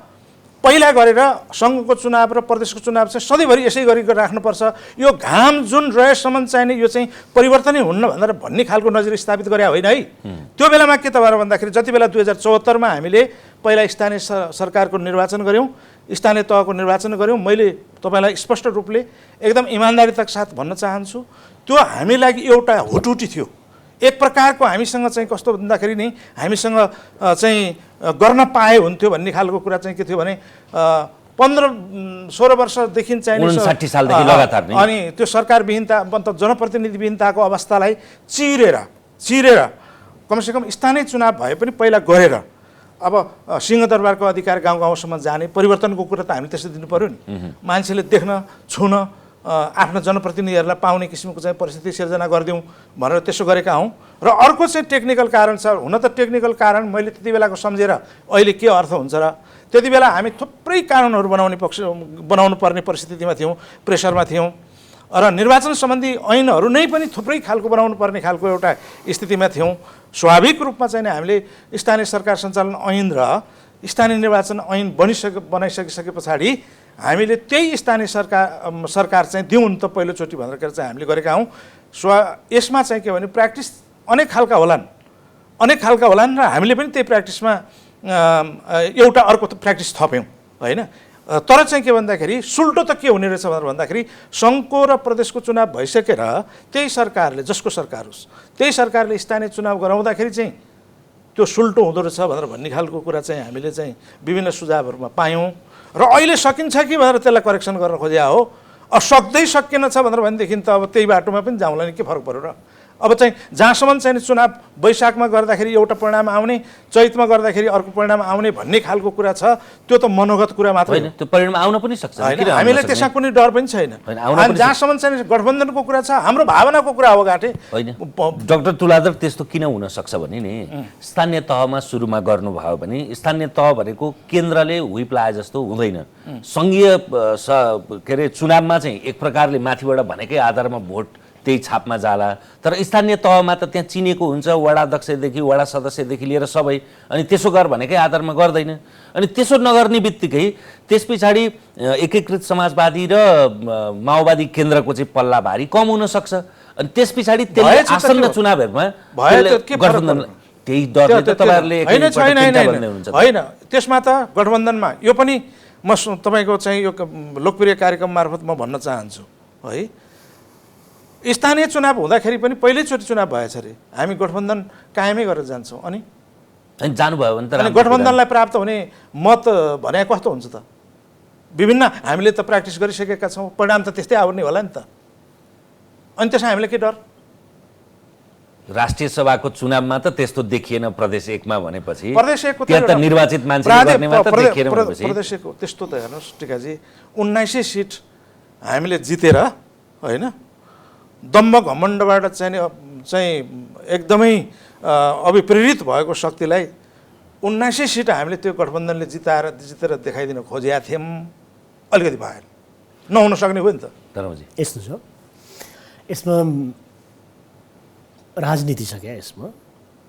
पहिला गरेर सङ्घको चुनाव र प्रदेशको चुनाव चाहिँ सधैँभरि यसै गरी राख्नुपर्छ, यो घाम जुन रहेसम्म चाहिँ नि यो चाहिँ परिवर्तनै हुन्न भनेर भन्ने खालको नजिर स्थापित गरे होइन है। त्यो बेलामा के त भयो भन्दाखेरि जति बेला 2074मा हामीले पहिला स्थानीय सरकारको निर्वाचन गऱ्यौँ, स्थानीय तहको निर्वाचन गऱ्यौँ, मैले तपाईँलाई स्पष्ट रूपले एकदम इमान्दारिताका साथ भन्न चाहन्छु, त्यो हामी लागि एउटा हुटुटी थियो। एक प्रकारको हामीसँग चाहिँ कस्तो भन्दाखेरि नि हामीसँग चाहिँ गर्न पाए हुन्थ्यो भन्ने खालको कुरा चाहिँ के थियो भने 15-16 वर्षदेखि चाहिँ 59 सालदेखि लगातार नै अनि त्यो सरकारविहीनता मतलब जनप्रतिनिधिविहीनताको अवस्थालाई चिरेर कमसेकम स्थानीय चुनाव भए पनि पहिला गरेर अब सिंहदरबारको अधिकार गाउँ गाउँसम्म जाने परिवर्तनको कुरा त हामी त्यसै दिनु पर्यो नि। मान्छेले देख्न छुन आफ्ना जनप्रतिनिधिहरूलाई पाउने किसिमको चाहिँ परिस्थिति सिर्जना गरिदिउँ भनेर त्यसो गरेका हौँ। र अर्को चाहिँ टेक्निकल कारण छ। हुन त टेक्निकल कारण मैले त्यति बेलाको सम्झेर अहिले के अर्थ हुन्छ र त्यति बेला हामी थुप्रै कानुनहरू बनाउनु पर्ने परिस्थितिमा थियौँ, प्रेसरमा थियौँ र निर्वाचन सम्बन्धी ऐनहरू नै पनि थुप्रै खालको बनाउनु पर्ने खालको एउटा स्थितिमा थियौँ। स्वाभाविक रूपमा चाहिँ हामीले स्थानीय सरकार सञ्चालन ऐन र स्थानीय निर्वाचन ऐन बनाइसके पछाडि हामीले त्यही स्थानीय सरकार चाहिँ दिउँ त पहिलोचोटि भनेर चाहिँ हामीले गरेका हौँ। यसमा चाहिँ के भने प्र्याक्टिस अनेक खालका होलान् र हामीले पनि त्यही प्र्याक्टिसमा एउटा अर्को प्र्याक्टिस थप्यौँ होइन। तर चाहिँ के भन्दाखेरि सुल्टो त के हुने रहेछ भनेर भन्दाखेरि सङ्घको र प्रदेशको चुनाव भइसकेर त्यही सरकारले जसको सरकार होस् त्यही सरकारले स्थानीय चुनाव गराउँदाखेरि चाहिँ त्यो सुल्टो हुँदो रहेछ भनेर भन्ने खालको कुरा चाहिँ हामीले चाहिँ विभिन्न सुझावहरूमा पायौँ र अहिले सकिन्छ कि भनेर त्यसलाई करेक्सन गर्न खोज्या हो। सक्दै सकिएन छ भनेर भनेदेखि त अब त्यही बाटोमा पनि जाउँला नि, के फरक पर्यो र। अब चाहिँ जहाँसम्म चाहिँ चुनाव वैशाखमा गर्दाखेरि एउटा परिणाम आउने, चैतमा गर्दाखेरि अर्को परिणाम आउने भन्ने खालको कुरा छ, त्यो त मनोगत कुरा मात्र होइन, त्यो परिणाम आउन पनि सक्छ। हामीले त्यसमा कुनै डर पनि छैन। जहाँसम्म चाहिँ गठबन्धनको कुरा छ हाम्रो भावनाको कुरा हो घाटे होइन। डाक्टर तुलाधर त्यस्तो किन हुन सक्छ भने नि स्थानीय तहमा सुरुमा गर्नुभयो भने स्थानीय तह भनेको केन्द्रले हुइप लाए जस्तो हुँदैन। सङ्घीय के अरे चुनावमा चाहिँ एक प्रकारले माथिबाट भनेकै आधारमा भोट त्यही छापमा जाला, तर स्थानीय तहमा त त्यहाँ चिनेको हुन्छ वडा अध्यक्षदेखि वडा सदस्यदेखि लिएर सबै, अनि त्यसो गर भनेकै आधारमा गर्दैन। अनि त्यसो नगर्ने बित्तिकै त्यस पछाडि एकीकृत समाजवादी र माओवादी केन्द्रको चाहिँ पल्ला भारी कम हुन सक्छ। अनि त्यस पछाडि त्यसले आसन्न चुनावहरूमा गठबन्धन त्यही डरले त तपाईँहरूले होइन। त्यसमा त गठबन्धनमा यो पनि म तपाईँको चाहिँ यो लोकप्रिय कार्यक्रम मार्फत म भन्न चाहन्छु है, स्थानीय चुनाव हुँदाखेरि पनि पहिल्यैचोटि चुनाव भएछ अरे हामी गठबन्धन कायमै गरेर जान्छौँ। अनि जानुभयो भने त गठबन्धनलाई प्राप्त हुने मत भने कस्तो हुन्छ त? विभिन्न हामीले त प्र्याक्टिस गरिसकेका छौँ, परिणाम त त्यस्तै आउने होला नि त। अनि त्यसमा हामीले के डर? राष्ट्रिय सभाको चुनावमा त त्यस्तो देखिएन प्रदेश 1 मा भनेपछि, प्रदेश 1 को त्यहाँ त निर्वाचित मान्छेले गर्ने मात्र देखिएन भनेपछि प्रदेश 1 को त्यस्तो त हेर्नुहोस् टिकाजी 1900 सिट हामीले जितेर होइन दम्भ घमण्डबाट चाहिँ एकदमै अभिप्रेरित भएको शक्तिलाई 1900 सिट हामीले त्यो गठबन्धनले जितेर देखाइदिन खोजेका थियौँ। अलिकति भएन, नहुन सक्ने हो नि त। यस्तो छ, यसमा राजनीति छ क्या। यसमा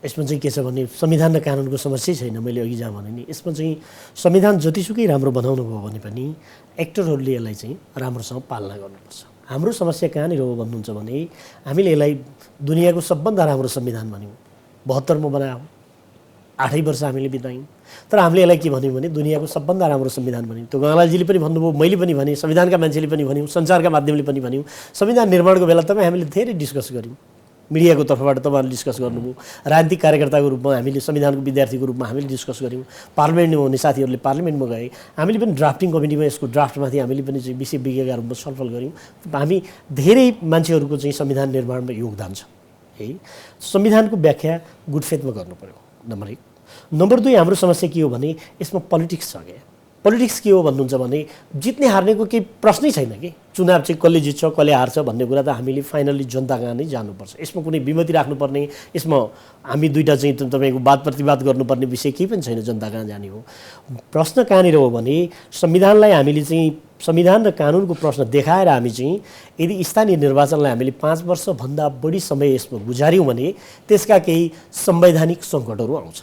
चाहिँ के छ भने संविधान र कानुनको समस्या छैन। मैले अघि जहाँ भने नि यसमा चाहिँ संविधान जतिसुकै राम्रो बनाउनु भयो भने पनि एक्टरहरूले यसलाई चाहिँ राम्रोसँग पालना गर्नुपर्छ। हाम्रो समस्या कहाँनिर हो भन्नुहुन्छ भने हामीले यसलाई दुनियाँको सबभन्दा राम्रो संविधान भन्यौँ, 72 मा बनायौँ, 8 वर्ष हामीले बितायौँ। तर हामीले यसलाई के भन्यौँ भने दुनियाँको सबभन्दा राम्रो संविधान भन्यौँ। त्यो गङ्गालालजीले पनि भन्नुभयो, मैले पनि भने, संविधानका मान्छेले पनि भन्यौँ, सञ्चारका माध्यमले पनि भन्यौँ। संविधान निर्माणको बेला तपाईँ हामीले धेरै डिस्कस गऱ्यौँ, मिडियाको तर्फबाट तपाईँहरूले डिस्कस गर्नुभयो, राजनीतिक कार्यकर्ताको रूपमा हामीले, संविधानको विद्यार्थीको रूपमा हामीले डिस्कस गऱ्यौँ, पार्लिमेन्टमा हुने साथीहरूले पार्लिमेन्टमा गए, हामीले पनि ड्राफ्टिङ कमिटीमा यसको ड्राफ्टमाथि हामीले पनि चाहिँ विषय विज्ञका रूपमा छलफल गऱ्यौँ। हामी धेरै मान्छेहरूको चाहिँ संविधान निर्माणमा योगदान छ है। संविधानको व्याख्या गुड फेथमा गर्नु पऱ्यो, नम्बर 1। नम्बर 2 हाम्रो समस्या के हो भने यसमा पोलिटिक्स छ क्या। पोलिटिक्स के हो भन्नुहुन्छ भने जित्ने हार्नेको केही प्रश्नै छैन कि, चुनाव चाहिँ कसले जित्छ कसले हार्छ भन्ने कुरा त हामीले फाइनल्ली जनताकहाँ नै जानुपर्छ। यसमा कुनै विमति राख्नुपर्ने, यसमा हामी दुईवटा चाहिँ तपाईँको वाद प्रतिवाद गर्नुपर्ने विषय केही पनि छैन। जनताकहाँ जाने हो। प्रश्न कहाँनिर हो भने संविधानलाई हामीले चाहिँ संविधान र कानुनको प्रश्न देखाएर हामी चाहिँ यदि स्थानीय निर्वाचनलाई हामीले 5 वर्षभन्दा बढी समय यसमा गुजार्यौँ भने त्यसका केही संवैधानिक सङ्कटहरू आउँछ।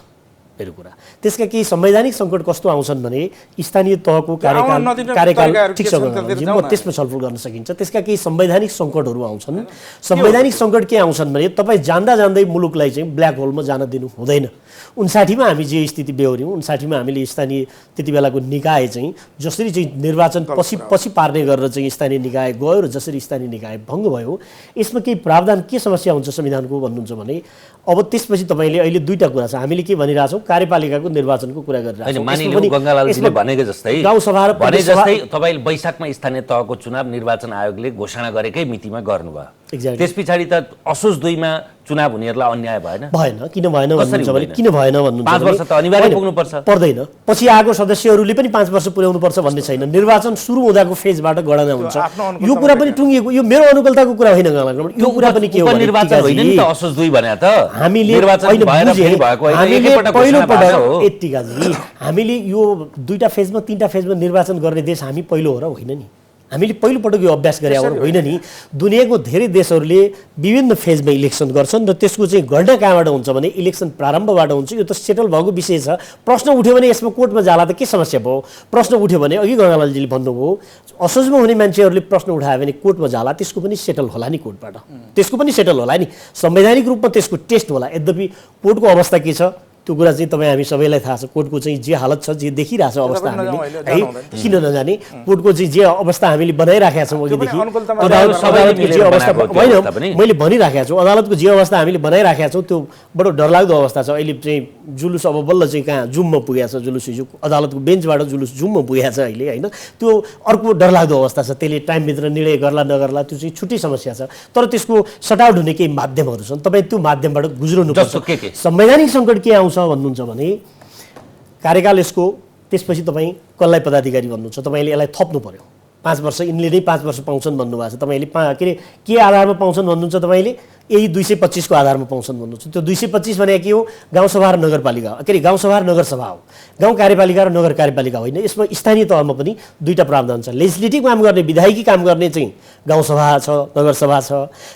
पहिलो कुरा। त्यसका केही संवैधानिक सङ्कट कस्तो आउँछन् भने स्थानीय तहको आउन नदिने कार्यकाल तरिकाहरू ठिक के छ छन् त्यसतिर म जाउँ न। त्यसमा छलफल गर्न सकिन्छ। त्यसका केही संवैधानिक सङ्कटहरू आउँछन्। संवैधानिक सङ्कट के आउँछन् भने तपाईँ जान्दा जान्दै मुलुकलाई चाहिँ ब्ल्याक होलमा जान दिनु हुँदैन। 59 मा हामी जे स्थिति बेहोऱ्यौँ, 59 मा हामीले स्थानीय त्यति बेलाको निकाय चाहिँ जसरी चाहिँ निर्वाचन पछि पार्ने गरेर चाहिँ स्थानीय निकाय गयो र जसरी स्थानीय निकाय भङ्ग भयो, यसमा केही प्रावधान के समस्या हुन्छ संविधानको भन्नुहुन्छ भने अब त्यसपछि तपाईँले अहिले दुईटा कुरा छ। हामीले के भनिरहेछौँ, कार्यपालिकाको निर्वाचनको कुरा गरिरहेछौँ। मानिलिउँ गङ्गालालजीले भनेको जस्तै गाउँसभा र भने जस्तै तपाईँले वैशाखमा स्थानीय तहको चुनाव निर्वाचन आयोगले घोषणा गरेकै मितिमा गर्नुभयो। Exactly. त्यस पछाडि त असोज 2 मा चुनाव हुनेहरूलाई अन्याय भएन? भएन। किन भएन भन्नुहुन्छ भने किन भएन भन्नुहुन्छ 5 वर्ष त अनिवार्य पुग्नुपर्छ। पर्दैन। पछि आएको सदस्यहरूले पनि 5 वर्ष पुर्याउनु पर्छ भन्ने छैन। निर्वाचन सुरु हुँदाको फेजबाट गणना हुन्छ। यो कुरा पनि टुङ्गिएको, यो मेरो अनुकूलताको कुरा होइन गङ्गालाल। यो कुरा पनि के हो भने निर्वाचन होइन नि त असोज 2 भने त हामीले निर्वाचन भएर फेरि भएको होइन, एकैपटक पहिलो घोषणा भएको हो। पटक टिकाजी हामीले यो दुईटा फेजमा तीनटा फेजमा निर्वाचन गर्ने देश हामी पहिलो हो र होइन नि? हामीले पहिलो पटक यो अभ्यास गरे होइन नि? दुनियाँको धेरै देशहरूले विभिन्न फेजमा इलेक्सन गर्छन् र त्यसको चाहिँ गणना कहाँबाट हुन्छ भने इलेक्सन प्रारम्भबाट हुन्छ। यो त सेटल भएको विषय छ। प्रश्न उठ्यो भने यसमा कोर्टमा जाला त के समस्या भयो? प्रश्न उठ्यो भने अघि गङ्गालालजीले भन्नुभयो असोजमा हुने मान्छेहरूले प्रश्न उठायो भने कोर्टमा जाला, त्यसको पनि सेटल होला नि कोर्टबाट, त्यसको पनि सेटल होला नि, संवैधानिक रूपमा त्यसको टेस्ट होला। यद्यपि कोर्टको अवस्था के छ त्यो कुरा चाहिँ तपाईँ हामी सबैलाई थाहा छ। कोर्टको चाहिँ जे हालत छ, जे देखिरहेछ अवस्था हामीले है, किन नजाने, कोर्टको चाहिँ जे अवस्था हामीले बनाइराखेका छौँ अघिदेखि, अदालतको जे अवस्था होइन मैले भनिराखेको छु, अदालतको जे अवस्था हामीले बनाइराखेका छौँ त्यो बडो डरलाग्दो अवस्था छ। अहिले चाहिँ जुलुस अब बल्ल चाहिँ कहाँ जुममा पुगेको छ, जुलुस हिजो अदालतको बेन्चबाट जुलुस जुममा पुगेको छ अहिले होइन। त्यो अर्को डरलाग्दो अवस्था छ। त्यसले टाइमभित्र निर्णय गर्ला नगर्ला त्यो चाहिँ छुट्टै समस्या छ। तर त्यसको सटाउट हुने केही माध्यमहरू छन्, तपाईँ त्यो माध्यमबाट गुज्रनु पर्छ। संवैधानिक सङ्कट के आउँछ भन्नुहुन्छ भने कार्यकाल यसको, त्यसपछि तपाईँ कसलाई पदाधिकारी भन्नुहुन्छ, तपाईँले यसलाई थप्नु पर्यो। 5 वर्ष यिनले नै 5 वर्ष पाउँछन् भन्नुभएको छ। तपाईँले के आधारमा पाउँछन् भन्नुहुन्छ? तपाईँले यही 225 को आधारमा पाउँछन् भन्नुहुन्छ। त्यो 225 भने के हो? गाउँसभा र नगरपालिका, गाउँसभा र नगरसभा हो, गाउँ कार्यपालिका र नगर कार्यपालिका होइन। यसमा स्थानीय तहमा पनि दुईटा प्रावधान छ। लेजिस्लेटिभ काम गर्ने, विधायकी काम गर्ने चाहिँ गाउँसभा छ, नगरसभा छ।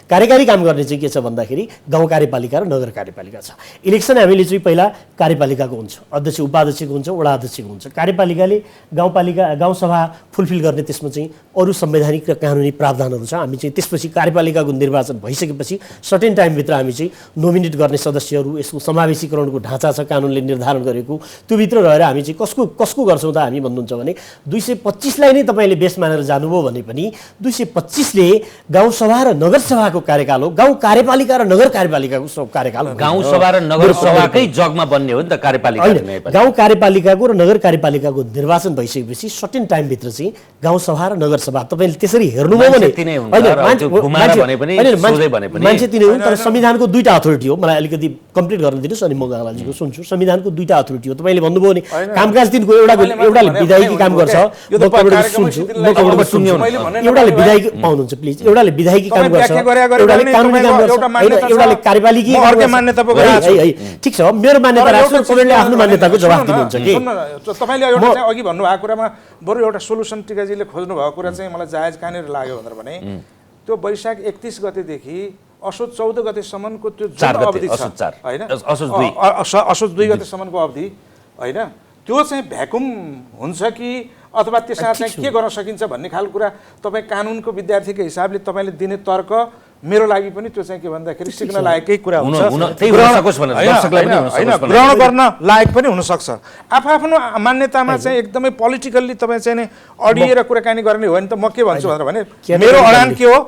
कार्यकारी काम गर्ने चाहिँ के छ भन्दाखेरि गाउँ कार्यपालिका र नगर कार्यपालिका छ। इलेक्सन हामीले चाहिँ पहिला कार्यपालिकाको हुन्छ, अध्यक्ष उपाध्यक्षको हुन्छ, वडा अध्यक्षको हुन्छ। कार्यपालिकाले गाउँसभा फुलफिल गर्ने त्यसमा चाहिँ अरू संवैधानिक र कानुनी प्रावधानहरू छ। हामी चाहिँ त्यसपछि कार्यपालिकाको निर्वाचन भइसकेपछि सर्टेन टाइमभित्र हामी चाहिँ नोमिनेट गर्ने सदस्यहरू, यसको समावेशीकरणको ढाँचा छ कानुनले निर्धारण गरेको, त्योभित्र रहेर हामी चाहिँ कसको गर्छौँ त हामी भन्नुहुन्छ भने 225लाई नै तपाईँले बेस मानेर जानुभयो भने पनि 225ले गाउँसभा र नगरसभाको कार्यकाल हो, गाउँ कार्यपालिका र नगर कार्यपालिकाको कार्यकाल हो। गाउँसभा र नगरसभाकै जगमा बन्ने हो नि त कार्यपालिका। गाउँ कार्यपालिकाको र नगर कार्यपालिकाको निर्वाचन भइसकेपछि सर्टेन टाइमभित्र चाहिँ गाउँसभा र नगरसभा तपाईँले त्यसरी हेर्नुभयो भने मान्छे तिनै हुन्। तर संविधानको दुईटा अथोरिटी हो। मलाई अलिकति कम्प्लिट गर्न दिनुहोस् अनि म गङ्गालालजीको सुन्छु। संविधानको दुईटा अथोरिटी हो। तपाईँले भन्नुभयो नि कामकाज दिनको एउटाले विधायकी काम गर्छ, एउटाले विधायकी पाउनुहुन्छ प्लिज, एउटाले विधायकी काम गर्छ, एउटाले कानुनी काम गर्छ, एउटाले कार्यपालिकी काम गर्छ। ठिक छ, मेरो मान्यता राख्छु, तपाईँले आफ्नो मान्यताको जवाफ दिनुहुन्छ कि? तपाईँले एउटा अघि भन्नुभएको कुरामा बरु एउटा सोलुसन टिकाजीले खोज्नु भएको कुरा चाहिँ मलाई जायज कहाँनिर लाग्यो भनेर भने त्यो वैशाख 31 गतेदेखि असोज 14 गतेसम्मको त्यो जुन अवधि छ होइन, असोज 2 गतेसम्मको अवधि होइन, त्यो चाहिँ भ्याकुम हुन्छ कि अथवा त्यसमा चाहिँ के गर्न सकिन्छ भन्ने खालको कुरा तपाईँ कानुनको विद्यार्थीको हिसाबले तपाईँले दिने तर्क मेरो लागि पनि त्यो चाहिँ के भन्दाखेरि सिक्न लायकै कुरा हुन्छ, ग्रहण गर्न लायक पनि हुनसक्छ। आफ्नो मान्यतामा चाहिँ एकदमै पोलिटिकल्ली तपाईँ चाहिँ अडिएर कुराकानी गर्ने हो भने त म के भन्छु भनेर भने मेरो अडान के हो,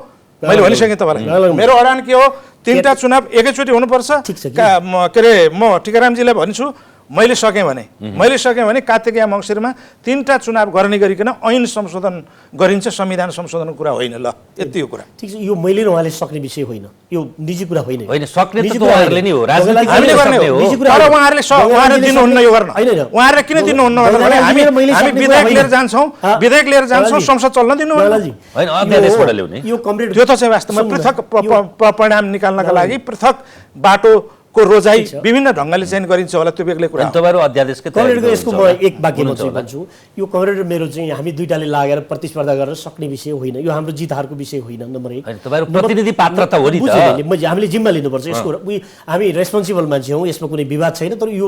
मैले भनिसकेँ तपाईँलाई, मेरो अडान के हो, 3टा चुनाव एकैचोटि हुनुपर्छ। के अरे म टिकारामजीलाई भन्छु, मैले सकेँ भने कार्तिक या मङ्सिरमा 3टा चुनाव गर्ने गरिकन ऐन संशोधन गरिन्छ, संविधान संशोधनको कुरा होइन। ल यति हो कुरा। ठिक छ, यो मैले उहाँले सक्ने विषय होइन, यो निजी कुरा होइन। सक्ने त उहाँहरूले नै हो, हामीले गर्ने हो। तर उहाँहरूले दिनुहुन्न यो गर्न, उहाँहरूले किन दिनुहुन्न भने हामी विधेयक लिएर जान्छौँ, संसद चल्न दिनु होइन, अध्यादेशबाट ल्याउने। यो कम्प्लिट त्यो त चाहिँ वास्तवमा पृथक परिणाम निकाल्नका लागि पृथक बाटो को रोजाइ विभिन्न ढङ्गले चाहिँ गरिन्छ होला त्यो बेग्लै कुरा अनि तपाईँहरू अध्यादेशकै तयारी कमरेडको यसको म एक वाक्यमा चाहिँ हुनुहुन्छ होला। भन्छु यो कमरेड मेरो चाहिँ हामी दुईटाले लागेर प्रतिस्पर्धा गरेर सक्ने विषय होइन, यो हाम्रो जित हारको विषय होइन। नम्बर एक, होइन, तपाईँहरू प्रतिनिधि पात्र त हो नि त। बुझेँ मैले, हामीले जिम्मा लिनुपर्छ यसको। हामी रेस्पोन्सिबल मान्छे हौँ, यसमा कुनै विवाद छैन। तर यो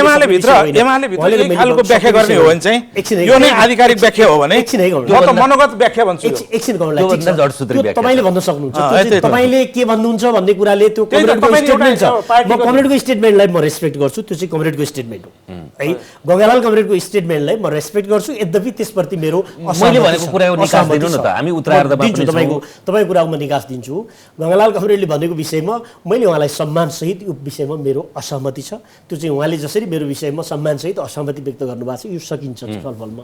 एमाले भित्र यही खालको व्याख्या गर्ने हो भने चाहिँ यो नै आधिकारिक व्याख्या हो भने एकछिन है म त मनोगत व्याख्या भन्छु यो। एकछिन त्योभन्दा जडसूत्री व्याख्या तपाईँले भन्न सक्नुहुन्छ, तपाईँले के भन्नुहुन्छ भन्ने कुराले त्यो कमरेडको स्टेटमेन्ट छ। म कमरेडको स्टेटमेन्टलाई म रेस्पेक्ट गर्छु, त्यो चाहिँ कमरेडको स्टेटमेन्ट हो है। गङ्गालाल कमरेडको स्टेटमेन्टलाई म रेस्पेक्ट गर्छु, यद्यपि त्यसप्रति मेरो मैले भनेको कुरा हो, निकास दिनु न त, हामी उत्तरार्धमा पनि छौँ। तपाईँको कुराको म निकास दिन्छु। गङ्गालाल कमरेडले भनेको विषयमा मैले उहाँलाई सम्मानसहित यो विषयमा मेरो असहमति छ। त्यो चाहिँ उहाँले जसरी मेरो विषयमा सम्मानसहित असहमति व्यक्त गर्नुभएको छ, यो सकिन्छ छलफलमा।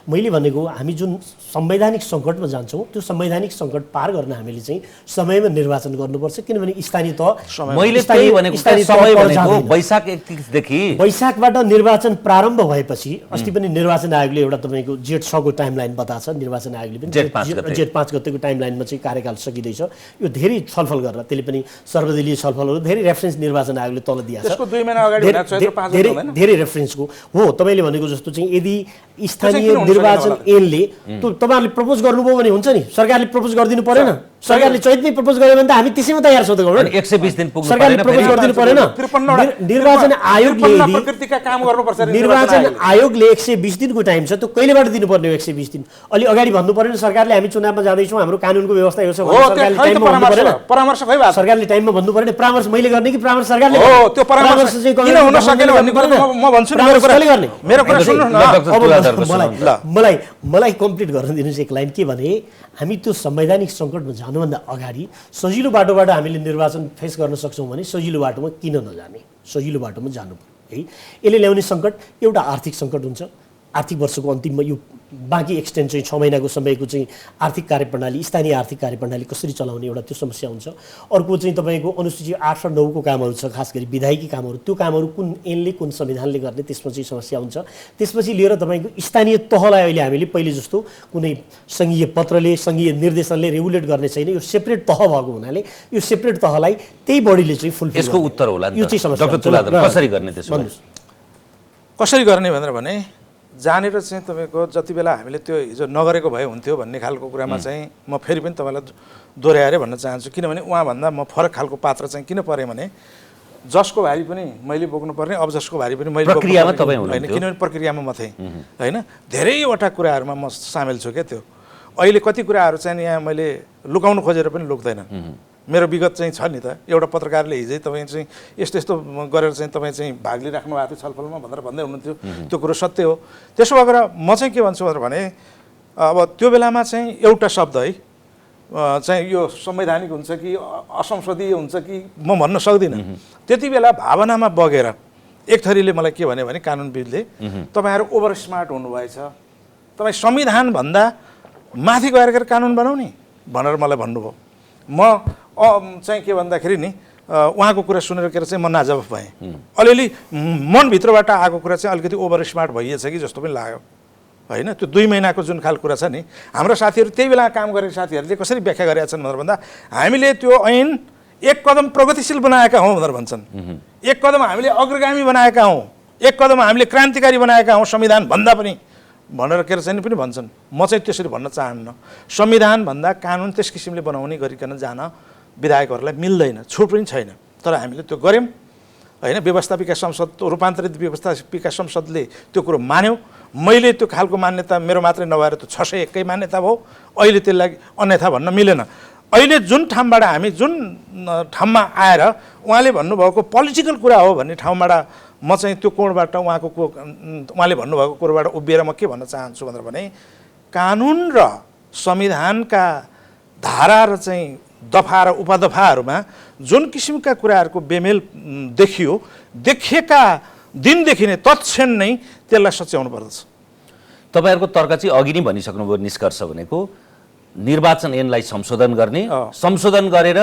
मैले भनेको हामी जुन संवैधानिक सङ्कटमा जान्छौँ, त्यो संवैधानिक सङ्कट पार गर्न हामीले चाहिँ समयमा निर्वाचन गर्नुपर्छ। किनभने स्थानीय तह मैले त्यही भनेको समय भनेको वैशाख 31 देखि वैशाखबाट निर्वाचन प्रारम्भ भएपछि अस्ति पनि निर्वाचन आयोगले एउटा तपाईँको जेठ 6 को टाइमलाइन बताएको छ। निर्वाचन आयोगले पनि जेठ 5 गतेको टाइमलाइनमा चाहिँ कार्यकाल सकिँदैछ। यो धेरै छलफल गरेर त्यसले पनि सर्वदलीय छलफलहरू धेरै रेफरेन्स निर्वाचन आयोगले तल दिएको छ। त्यसको 2 महिना अगाडि हुन चैत्र 5 गते हुँदैन? धेरै रेफरेन्सको हो। तपाईँले भनेको जस्तो चाहिँ यदि स्थानीय निर्वाचन ऐनले त्यो तपाईँहरूले प्रपोज गर्नुभयो भने हुन्छ नि, सरकारले प्रपोज गरिदिनु परेन? सरकारले चैतमै प्रपोज गर्यो भने त हामी त्यसैमा तयार छौँ त गभर्नमेन्ट। 120 दिन पुग्नु सरकारले प्रपोज गरिदिनु परेन? निर्वाचन आयोगले प्रकृतिका काम गर्नुपर्छ। निर्वाचन आयोगले 120 दिनको टाइम छ, त्यो कहिलेबाट दिनुपर्ने हो 120 दिन? अलि अगाडि भन्नु परेन सरकारले हामी चुनावमा जाँदैछौँ, हाम्रो कानुनको व्यवस्था यो छ भने सरकारले टाइममा भन्नु परेन? परामर्श खै भएको? सरकारले टाइममा भन्नु परेन? परामर्श मैले गर्ने कि परामर्श सरकारले? हो, त्यो परामर्श चाहिँ किन हुन सकेन भन्ने कुरा म भन्छु नि। मेरो कुरा गर्ने मेरो कुरा सुन्नुहोस् न। मलाई कम्प्लिट गर्न दिनुहोस् एक लाइन। के भने हामी त्यो संवैधानिक सङ्कटमा जानुभन्दा अगाडि सजिलो बाटोबाट हामीले निर्वाचन फेस गर्न सक्छौँ भने सजिलो बाटोमा किन नजाने? सजिलो बाटोमा जानु है। यसले ल्याउने सङ्कट एउटा आर्थिक सङ्कट हुन्छ। आर्थिक वर्षको अन्तिममा यो बाँकी एक्सटेन्ड चाहिँ 6 महिनाको समयको चाहिँ आर्थिक कार्यप्रणाली, स्थानीय आर्थिक कार्यप्रणाली कसरी चलाउने एउटा त्यो समस्या हुन्छ। अर्को चाहिँ तपाईँको अनुसूची 8 र 9 को कामहरू छ, खास गरी विधायकी कामहरू। त्यो कामहरू कुन ऐनले कुन संविधानले गर्ने, त्यसमा चाहिँ समस्या हुन्छ। त्यसपछि लिएर तपाईँको स्थानीय तहलाई अहिले हामीले पहिले जस्तो कुनै सङ्घीय पत्रले सङ्घीय निर्देशनले रेगुलेट गर्ने छैन। यो सेपरेट तह भएको हुनाले यो सेपरेट तहलाई त्यही बडीले चाहिँ फुलफिल यसको उत्तर होला नि यो चाहिँ समस्या डाक्टर तुलाधर कसरी गर्ने त्यसो भए? कसरी गर्ने भनेर भने जानेर चाहिँ तपाईँको जति बेला हामीले त्यो हिजो नगरेको भए हुन्थ्यो भन्ने खालको कुरामा चाहिँ म फेरि पनि तपाईँलाई दोहोऱ्याएर भन्न चाहन्छु। किनभने उहाँभन्दा म फरक खालको पात्र चाहिँ किन परेँ भने जसको भारी पनि मैले बोक्नुपर्ने, अब जसको भारी पनि मैले प्रक्रियामा तपाईँ होइन, किनभने प्रक्रियामा म थिएँ होइन। धेरैवटा कुराहरूमा म सामेल छु क्या। त्यो अहिले कति कुराहरू चाहिँ यहाँ मैले लुकाउनु खोजेर पनि लुक्दैन। मेरो विगत चाहिँ छ नि त। एउटा पत्रकारले हिजै तपाईँ चाहिँ यस्तो यस्तो गरेर चाहिँ तपाईँ चाहिँ भाग लिइराख्नु भएको थियो छलफलमा भनेर भन्दै हुनुहुन्थ्यो। त्यो कुरो सत्य हो। त्यसो भएर म चाहिँ के भन्छु भनेर भने अब त्यो बेलामा चाहिँ एउटा शब्द है चाहिँ यो संवैधानिक हुन्छ कि असंसदीय हुन्छ कि म भन्न सक्दिनँ। त्यति बेला भावनामा बगेर एक थरीले मलाई के भन्यो भने कानुनविदले तपाईँहरू ओभर स्मार्ट हुनुभएछ, तपाईँ संविधानभन्दा माथि गएर कानुन बनाउने भनेर मलाई भन्नुभयो। म चाहिँ के भन्दाखेरि नि उहाँको कुरा सुनेर के चाहिँ म नाजवाफ भएँ। अलिअलि मनभित्रबाट आएको कुरा चाहिँ अलिकति ओभर स्मार्ट भइएछ कि जस्तो पनि लाग्यो होइन। त्यो 2 महिनाको जुन खालको कुरा छ नि, हाम्रो साथीहरू त्यही बेला काम गरेको साथीहरूले कसरी व्याख्या गरेका छन् भनेर भन्दा हामीले त्यो ऐन एक कदम प्रगतिशील बनाएका हौँ भनेर भन्छन्। एक कदम हामीले अग्रगामी बनाएका हौँ, एक कदम हामीले क्रान्तिकारी बनाएका हौँ संविधान भन्दा पनि भनेर के चाहिँ पनि भन्छन्। म चाहिँ त्यसरी भन्न चाहन्न। संविधानभन्दा कानुन त्यस किसिमले बनाउने गरिकन जान विधायकहरूलाई मिल्दैन, छुट पनि छैन। तर हामीले त्यो गऱ्यौँ होइन। व्यवस्थापिका संसद, रूपान्तरित व्यवस्थापिका संसदले त्यो कुरो मान्यो। मैले त्यो खालको मान्यता मेरो मात्रै नभएर त्यो 601 कै मान्यता भयो। अहिले त्यसलाई अन्यथा भन्न मिलेन। अहिले जुन ठाउँबाट हामी जुन ठाउँमा आएर उहाँले भन्नुभएको पोलिटिकल कुरा हो भन्ने ठाउँबाट म चाहिँ त्यो कोणबाट उहाँले भन्नुभएको कुरोबाट उभिएर म के भन्न चाहन्छु भनेर भने कानुन र संविधानका धारा र चाहिँ दफा र उपदफाहरूमा जुन किसिमका कुराहरूको बेमेल देखियो, देखिएका दिनदेखि नै तत्क्षण नै त्यसलाई सच्याउनु पर्दछ। तपाईँहरूको तर्क चाहिँ अघि नै भनिसक्नुभयो, निष्कर्ष भनेको निर्वाचन ऐनलाई संशोधन गर्ने, संशोधन गरेर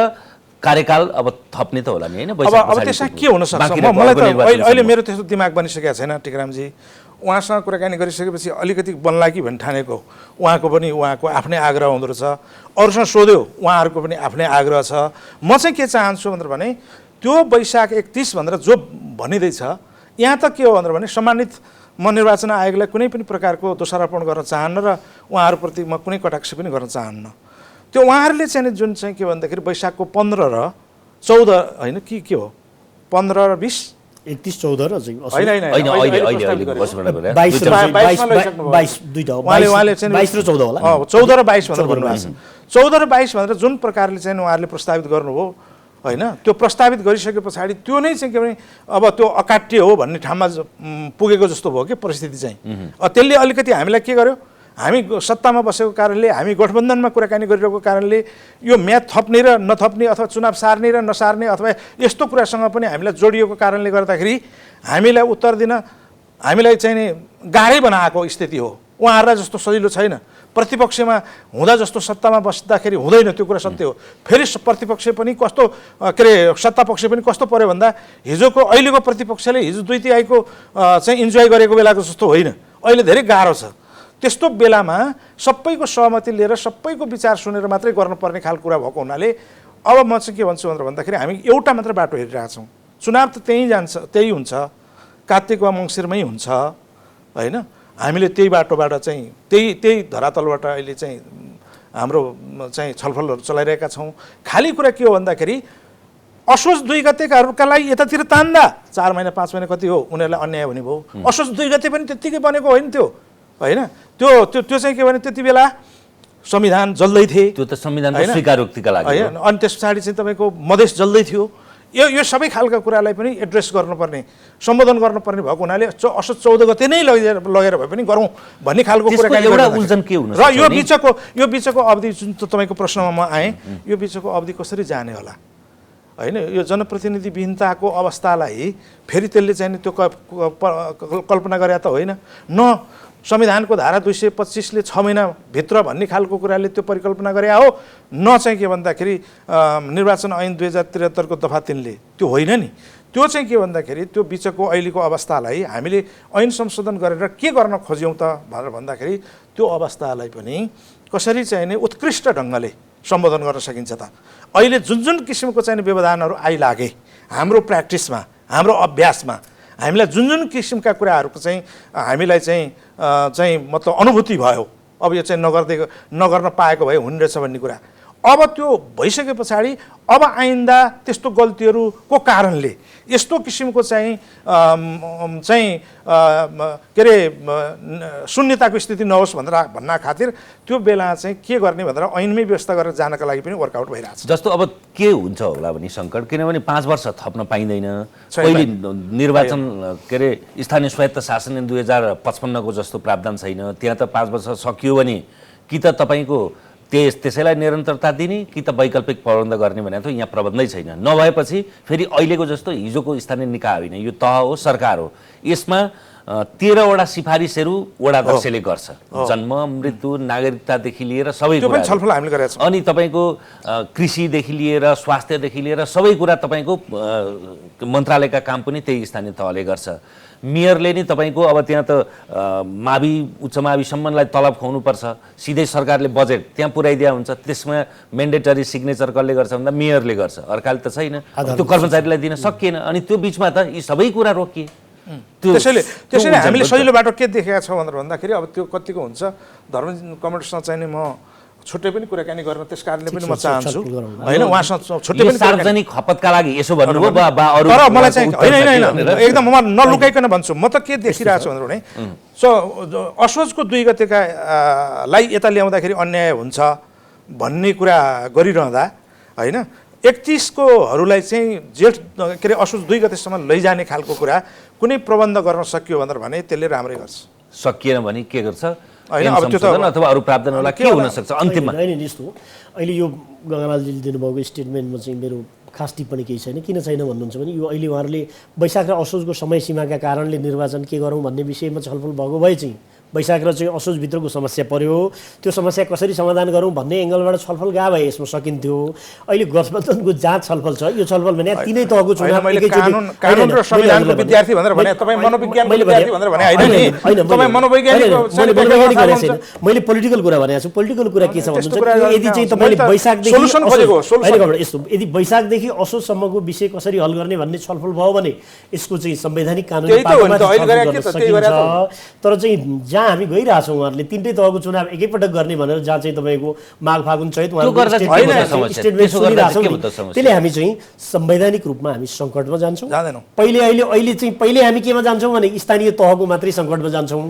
कार्यकाल अब थप्ने त होला नि होइन? अब त्यसमा के हुन सक्छ? मलाई त अहिले मेरो त्यस्तो दिमाग बनिसकेको छैन टिकारामजी। उहाँसँग कुराकानी गरिसकेपछि अलिकति बन्ला कि भन्ने ठानेको उहाँको पनि उहाँको आफ्नै आग्रह हुँदो रहेछ। अरूसँग सोध्यो उहाँहरूको पनि आफ्नै आग्रह छ। म चाहिँ के चाहन्छु भनेर भने त्यो वैशाख 31 भनेर जो भनिँदैछ, यहाँ त के हो भनेर भने सम्मानित म निर्वाचन आयोगलाई कुनै पनि प्रकारको दोषारोपण गर्न चाहन्न र उहाँहरूप्रति म कुनै कटाक्ष पनि गर्न चाहन्न। त्यो उहाँहरूले चाहिँ जुन चाहिँ के भन्दाखेरि वैशाखको 15 र 14 होइन के हो 15 र 20 31 14 र चाहिँ होइन उहाँले चाहिँ 22 र 14 होला 14 र 22 भनेर भन्नुभएको छ। 14 र 22 भनेर जुन प्रकारले चाहिँ उहाँहरूले प्रस्तावित गर्नुभयो होइन, त्यो प्रस्तावित गरिसके पछाडि त्यो नै चाहिँ के भने अब त्यो अकाट्य हो भन्ने ठाउँमा पुगेको जस्तो भयो कि परिस्थिति चाहिँ। त्यसले अलिकति हामीलाई के गर्यो, हामी सत्तामा बसेको कारणले, हामी गठबन्धनमा कुराकानी गरिरहेको कारणले यो म्याद थप्ने र नथप्ने अथवा चुनाव सार्ने र नसार्ने अथवा यस्तो कुरासँग पनि हामीलाई जोडिएको कारणले गर्दाखेरि हामीलाई उत्तर दिन हामीलाई चाहिँ नि गाह्रै बनाएको स्थिति हो। उहाँहरूलाई जस्तो सजिलो छैन, प्रतिपक्षमा हुँदा जस्तो सत्तामा बस्दाखेरि हुँदैन, त्यो कुरा सत्य हो। फेरि प्रतिपक्ष पनि कस्तो के अरे सत्तापक्ष पनि कस्तो पर्यो भन्दा हिजोको अहिलेको प्रतिपक्षले हिजो 2 तिहाईको चाहिँ इन्जोय गरेको बेलाको जस्तो होइन, अहिले धेरै गाह्रो छ। त्यस्तो बेलामा सबैको सहमति लिएर सबैको विचार सुनेर मात्रै गर्नुपर्ने खालको कुरा भएको हुनाले अब म चाहिँ के भन्छु भनेर भन्दाखेरि हामी एउटा मात्र बाटो हेरिरहेका छौँ। चुनाव त त्यहीँ जान्छ, त्यही हुन्छ, कार्तिक वा मङ्सिरमै हुन्छ होइन। हामीले त्यही बाटोबाट चाहिँ त्यही धरातलबाट अहिले चाहिँ हाम्रो चाहिँ छलफलहरू चलाइरहेका छौँ। खाली कुरा के हो भन्दाखेरि असोज 2 गतेकाहरूका लागि यतातिर तान्दा 4 महिना 5 महिना कति हो उनीहरूलाई अन्याय हुने भयो। असोज 2 गते पनि त्यत्तिकै बनेको होइन त्यो होइन, त्यो चाहिँ के भने त्यति बेला संविधान जल्दै थिए, त्यो त संविधानको स्वीकारोक्तिका लागि होइन। अनि त्यस पछाडि चाहिँ तपाईँको मधेस जल्दै थियो। यो सबै खालका कुरालाई पनि एड्रेस गर्नुपर्ने, सम्बोधन गर्नुपर्ने भएको हुनाले असोज 14 गते नै लगेर भए पनि गरौँ भन्ने खालको कुराकानी एउटा उल्झन के हुन र यो बिचको अवधि जुन तपाईँको प्रश्नमा म आएँ, यो बिचको अवधि कसरी जाने होला होइन। यो जनप्रतिनिधि विहीनताको अवस्थालाई फेरि त्यसले चाहिँ त्यो कल्पना गरे त होइन, न संविधानको धारा 225ले 6 महिनाभित्र भन्ने खालको कुराले त्यो परिकल्पना गरे हो, न चाहिँ के भन्दाखेरि निर्वाचन ऐन 2073 को दफा 3ले त्यो होइन नि। त्यो चाहिँ के भन्दाखेरि त्यो बिचको अहिलेको अवस्थालाई हामीले ऐन संशोधन गरेर के गर्न खोज्यौँ त भनेर भन्दाखेरि त्यो अवस्थालाई पनि कसरी चाहिँ नि उत्कृष्ट ढङ्गले सम्बोधन गर्न सकिन्छ त। अहिले जुन किसिमको चाहिँ व्यवधानहरू आइलागे हाम्रो प्र्याक्टिसमा, हाम्रो अभ्यासमा हामीलाई जुन किसिमका कुराहरूको चाहिँ हामीलाई चाहिँ मतलब अनुभूति भयो, अब यो चाहिँ नगर्न पाएको भए हुने रहेछ भन्ने कुरा, अब त्यो भइसके पछाडि अब आइन्दा त्यस्तो गल्तीहरूको कारणले यस्तो किसिमको चाहिँ के अरे शून्यताको स्थिति नहोस् भन्न खातिर त्यो बेला चाहिँ के गर्ने भनेर ऐनमै व्यवस्था गरेर जानका लागि पनि वर्कआउट भइरहेको छ। जस्तो अब के हुन्छ होला भने सङ्कट, किनभने 5 वर्ष थप्न पाइँदैन। पहिले निर्वाचन के अरे स्थानीय स्वायत्त शासन 2055 को जस्तो प्रावधान छैन, त्यहाँ त 5 वर्ष सकियो भने कि त तपाईँको त्यसैलाई निरन्तरता दिने कि त वैकल्पिक प्रबन्ध गर्ने भने त यहाँ प्रबन्धै छैन। नभएपछि फेरि अहिलेको जस्तो हिजोको स्थानीय निकाय होइन, यो तह हो, सरकार हो, यसमा 13 वटा सिफारिसहरू वडा अध्यक्षले गर्छ, जन्म मृत्यु नागरिकतादेखि लिएर सबै कुरा छलफल हामीले गरेका छौँ। अनि तपाईँको कृषिदेखि लिएर स्वास्थ्यदेखि लिएर सबै कुरा तपाईँको मन्त्रालयका काम पनि त्यही स्थानीय तहले गर्छ। मेयरले नि तपाईँको अब त्यहाँ त मावि उच्च माविसम्मलाई तलब खुवाउनुपर्छ, सिधै सरकारले बजेट त्यहाँ पुर्याइदिया हुन्छ, त्यसमा मेन्डेटरी सिग्नेचर कसले गर्छ भन्दा मेयरले गर्छ, अर्काले त छैन, त्यो कर्मचारीलाई दिन सकिएन। अनि त्यो बिचमा त यी सबै कुरा रोकिए। त्यसैले हामीले सजिलो बाटो के देखेका छौँ भनेर भन्दाखेरि अब त्यो कतिको हुन्छ धर्म कमेन्टसँग चाहिँ नि म छुट्टै पनि कुराकानी गर्न त्यस कारणले पनि म चाहन्छु होइन, उहाँसँग छुट्टै पनि सार्वजनिक खपतका लागि यसो भन्नुभयो तर मलाई चाहिँ होइन एकदम म नलुकाइकन भन्छु, म त के देखिरहेको छु भनेर भने असोजको 2 गतेका लाई यता ल्याउँदाखेरि अन्याय हुन्छ भन्ने कुरा गरिरहँदा होइन 31 कोहरूलाई चाहिँ जेठ के अरे असोज 2 गतेसम्म लैजाने खालको कुरा कुनै प्रबन्ध गर्न सकियो भनेर भने त्यसले राम्रै गर्छ। सकिएन भने के गर्छ होइन, अब त्यो त अथवा अरू प्रावधान होला, के हुन सक्छ अन्तिममा? होइन यस्तो अहिले यो गङ्गालालजीले दिनुभएको स्टेटमेन्टमा चाहिँ मेरो खास टिप्पणी केही छैन। किन छैन भन्नुहुन्छ भने यो अहिले उहाँहरूले वैशाख र असोजको समय सीमाका कारणले निर्वाचन के गरौँ भन्ने विषयमा छलफल भएको भए चाहिँ वैशाख र चाहिँ असोजभित्रको समस्या पर्यो, त्यो समस्या कसरी समाधान गरौँ भन्ने एङ्गलबाट छलफल गए भए यसमा सकिन्थ्यो। अहिले गठबन्धनको जहाँ छलफल छ, यो छलफल भने तीनै तहको चुनाव कानुन र संविधानको विद्यार्थी भनेर भने तपाईँ मनोविज्ञानको विद्यार्थी भनेर भने होइन, तपाईँ मनोवैज्ञानिक मैले पोलिटिकल कुरा भनेको छु। पोलिटिकल कुरा के छ भन्नुहुन्छ, यदि चाहिँ तपाईँले यदि वैशाखदेखि असोजसम्मको विषय कसरी हल गर्ने भन्ने छलफल भयो भने यसको चाहिँ संवैधानिक कानुनी पाटोमा सकिन्छ। तर चाहिँ जहाँ हामी गइरहेछौँ उहाँहरूले तीनटै तहको चुनाव एकैपटक गर्ने भनेर जहाँ चाहिँ तपाईँको माघ फागुन चैत त्यसले हामी चाहिँ संवैधानिक रूपमा हामी सङ्कटमा जान्छौँ। पहिले हामी केमा जान्छौँ भने स्थानीय तहको मात्रै सङ्कटमा जान्छौँ।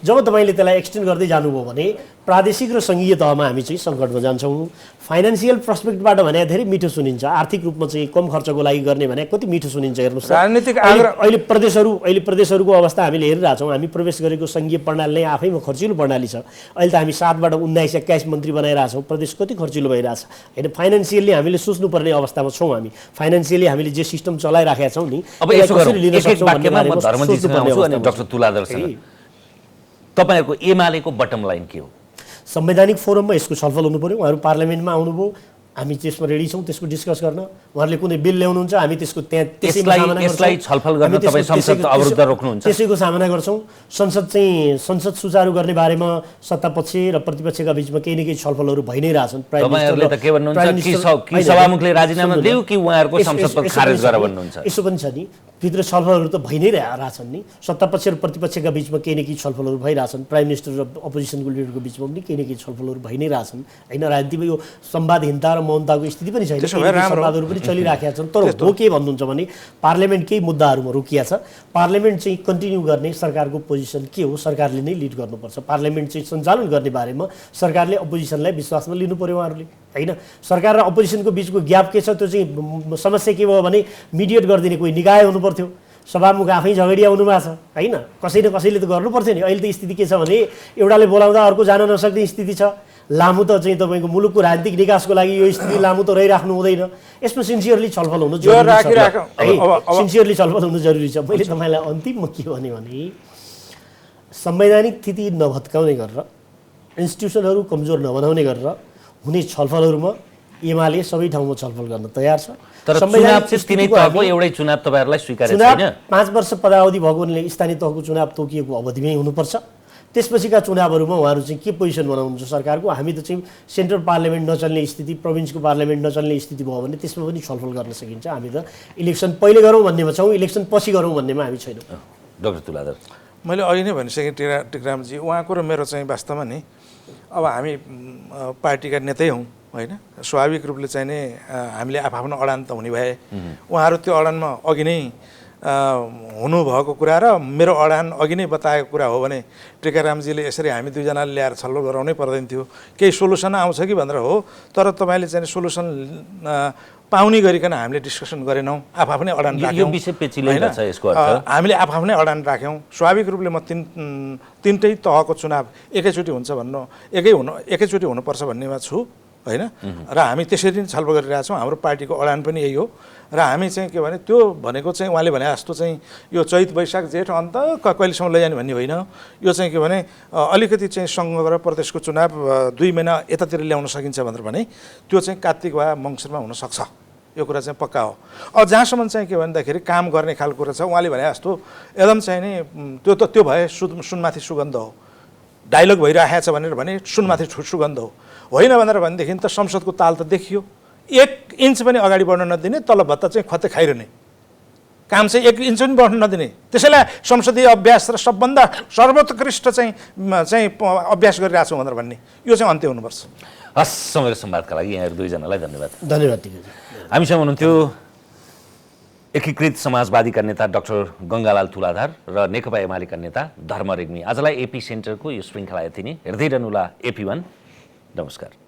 जब तपाईँले त्यसलाई एक्सटेन्ड गर्दै जानुभयो भने प्रादेशिक र सङ्घीय तहमा हामी चाहिँ सङ्कटमा जान्छौँ। फाइनेन्सियल पर्सपेक्टबाट भने धेरै मिठो सुनिन्छ, आर्थिक रूपमा चाहिँ कम खर्चको लागि गर्ने भने कति मिठो सुनिन्छ। हेर्नुहोस् राजनीतिक अहिले प्रदेशहरूको अवस्था हामीले हेरिरहेछौँ। हामी प्रवेश गरेको सङ्घीय प्रणाली नै आफैमा खर्चिलो प्रणाली छ। अहिले त हामी 7बाट 19-21 मन्त्री बनाइरहेछौँ। प्रदेश कति खर्चिलो भइरहेछ होइन। फाइनेन्सियली हामीले सोच्नुपर्ने अवस्थामा छौँ। हामी फाइनेन्सियली हामीले जे सिस्टम चलाइराखेका छौँ नि, अब कसरी लिन सक्छौँ भन्ने बारेमा धर्मजीसँग आउँछु अनि डाक्टर तुलाधरसँग तपाईँहरूको एमालेको बटम लाइन के हो? संवैधानिक फोरममा यसको छलफल हुनु पर्यो। उहाँहरू पार्लियामेन्टमा आउनुभयो, हामी त्यसमा रेडी छौँ त्यसको डिस्कस गर्न। उहाँहरूले कुनै बिल ल्याउनुहुन्छ, हामी त्यसको यसलाई छलफल गर्न तपाईँ संसद अवरुद्ध रोक्नुहुन्छ? त्यसैको सामना गर्छौँ। संसद सुचारू गर्ने बारेमा सत्तापक्ष र प्रतिपक्षका बिचमा केही न केही छलफलहरू भइ नै रहेछन्। तपाईँहरूले त के भन्नुहुन्छ कि सभामुखले राजीनामा दियो कि उहाँहरूको संसद पद खारेज गर भन्नुहुन्छ? यसो पनि छ नि, भित्र छलफलहरू त भइ नै रहेछन् नि। सत्तापक्ष र प्रतिपक्षका बिचमा केही न केही छलफलहरू भइरहेछन्। प्राइम मिनिस्टर र अपोजिसनको लिडरको बिचमा पनि केही न केही छलफलहरू भइ नै रहेछन् होइन। राजनीतिमा यो संवादहीनता र मौनताको स्थिति पनि छैन, संवादहरू पनि चलिराखेका छन्। तर हो के भन्नुहुन्छ भने पार्लियामेन्ट केही मुद्दाहरूमा रोकिया छ। पार्लियामेन्ट चाहिँ कन्टिन्यू गर्ने सरकारको पोजिसन के हो, सरकारले नै लिड गर्नुपर्छ। पार्लियामेन्ट चाहिँ सञ्चालन गर्ने बारेमा सरकारले अपोजिसनलाई विश्वासमा लिनु पर्यो उहाँहरूले होइन। सरकार र अपोजिसनको बिचको ग्याप के छ, त्यो चाहिँ समस्या के भयो भने मिडिएट गरिदिने कोही निकाय हुनु पर्थ्यो। सभामुख आफै झगडिया हुनु भएको छ होइन। कसै न कसैले त गर्नु पर्थ्यो नि। अहिले त स्थिति के छ भने एउटाले बोलाउँदा अर्को जान नसक्ने स्थिति छ। लामो त चाहिँ तपाईँको मुलुकको राजनीतिक निकासको लागि यो स्थिति लामो त रहिराख्नु हुँदैन। यसमा सिन्सियरली छलफल हुनु जरुरी छ। सिन्सियरली छलफल हुनु जरुरी छ। मैले तपाईँलाई अन्तिममा के भने संवैधानिक स्थिति नभत्काउने गरेर, इन्स्टिट्युसनहरू कमजोर नबनाउने गरेर हुने छलफलहरूमा एमाले सबै ठाउँमा छलफल गर्न तयार छ। तर चुनाव चाहिँ तिनै तहको एउटै चुनाव तपाईँहरूलाई स्वीकार्य छैन। 5 वर्ष पदावधि भएकोले स्थानीय तहको चुनाव तोकिएको अवधिमै हुनुपर्छ। त्यसपछिका चुनावहरूमा उहाँहरू चाहिँ के पोजिसन बनाउनुहुन्छ सरकारको? हामी त चाहिँ सेन्ट्रल पार्लियामेन्ट नचल्ने स्थिति, प्रोभिन्सको पार्लियामेन्ट नचल्ने स्थिति भयो भने त्यसमा पनि छलफल गर्न सकिन्छ। हामी त इलेक्सन पहिले गरौँ भन्नेमा छौँ, इलेक्सन पछि गरौँ भन्नेमा हामी छैनौँ। डाक्टर तुलाधर, मैले अघि नै भनिसकेँ टिकरामजी, उहाँको र मेरो चाहिँ वास्तवमा नि अब हामी पार्टीका नेतै हौँ होइन। स्वाभाविक रूपले चाहिँ नि हामीले आफ्नो अडान त हुने भए उहाँहरू त्यो अडानमा अघि नै हुनुभएको कुरा र मेरो अडान अघि नै बताएको कुरा हो भने टिकारामजीले यसरी हामी दुईजनाले ल्याएर छलफल गराउनै पर्दैन थियो। केही सोलुसन आउँछ कि भनेर हो, तर तपाईँले चाहिँ सोलुसन पाउने गरिकन हामीले डिस्कसन गरेनौँ, आफ्नै अडान राख्यौँ। हामीले आफ्नै अडान राख्यौँ। स्वाभाविक रूपले म तिनटै तहको चुनाव एकैचोटि हुन्छ एकैचोटि हुनुपर्छ भन्नेमा छु होइन। र हामी त्यसरी नै छलफल गरिरहेछौँ। हाम्रो पार्टीको अडान पनि यही हो। र हामी चाहिँ के भने त्यो भनेको चाहिँ उहाँले भने जस्तो चाहिँ यो चैत वैशाख जेठ अन्त कहिलेसम्म लैजाने भन्ने होइन। यो चाहिँ के भने अलिकति चाहिँ सङ्घ र प्रदेशको चुनाव 2 महिना यतातिर ल्याउन सकिन्छ भनेर भने त्यो चाहिँ कार्तिक वा मङ्सिरमा हुनसक्छ। यो कुरा चाहिँ पक्का हो। अब जहाँसम्म चाहिँ के भन्दाखेरि काम गर्ने खालको कुरा छ, उहाँले भने जस्तो एकदम चाहिँ नि त्यो भए सुनमाथि सुगन्ध हो। डाइलग भइरहेको छ भनेर भने सुनमाथि सुगन्ध हो होइन भनेर भनेदेखि त संसदको ताल त देखियो। 1 इन्च पनि अगाडि बढ्न नदिने, तल भत्ता चाहिँ खत्ते खाइरहने काम चाहिँ 1 इन्च पनि बढ्न नदिने। त्यसैलाई संसदीय अभ्यास र सबभन्दा सर्वोत्कृष्ट चाहिँ अभ्यास गरिरहेको छौँ भनेर भन्ने यो चाहिँ अन्त्य हुनुपर्छ। हस्, समय र संवादका लागि यहाँहरू दुईजनालाई धन्यवाद। धन्यवाद। हामीसँग हुनुहुन्थ्यो एकीकृत समाजवादीका नेता डाक्टर गङ्गालाल तुलाधर र नेकपा एमालेका नेता धर्म रेग्मी। आजलाई एपी सेन्टरको यो श्रृङ्खला यति नै। हेर्दै रहनुहोला AP1। नमस्कार।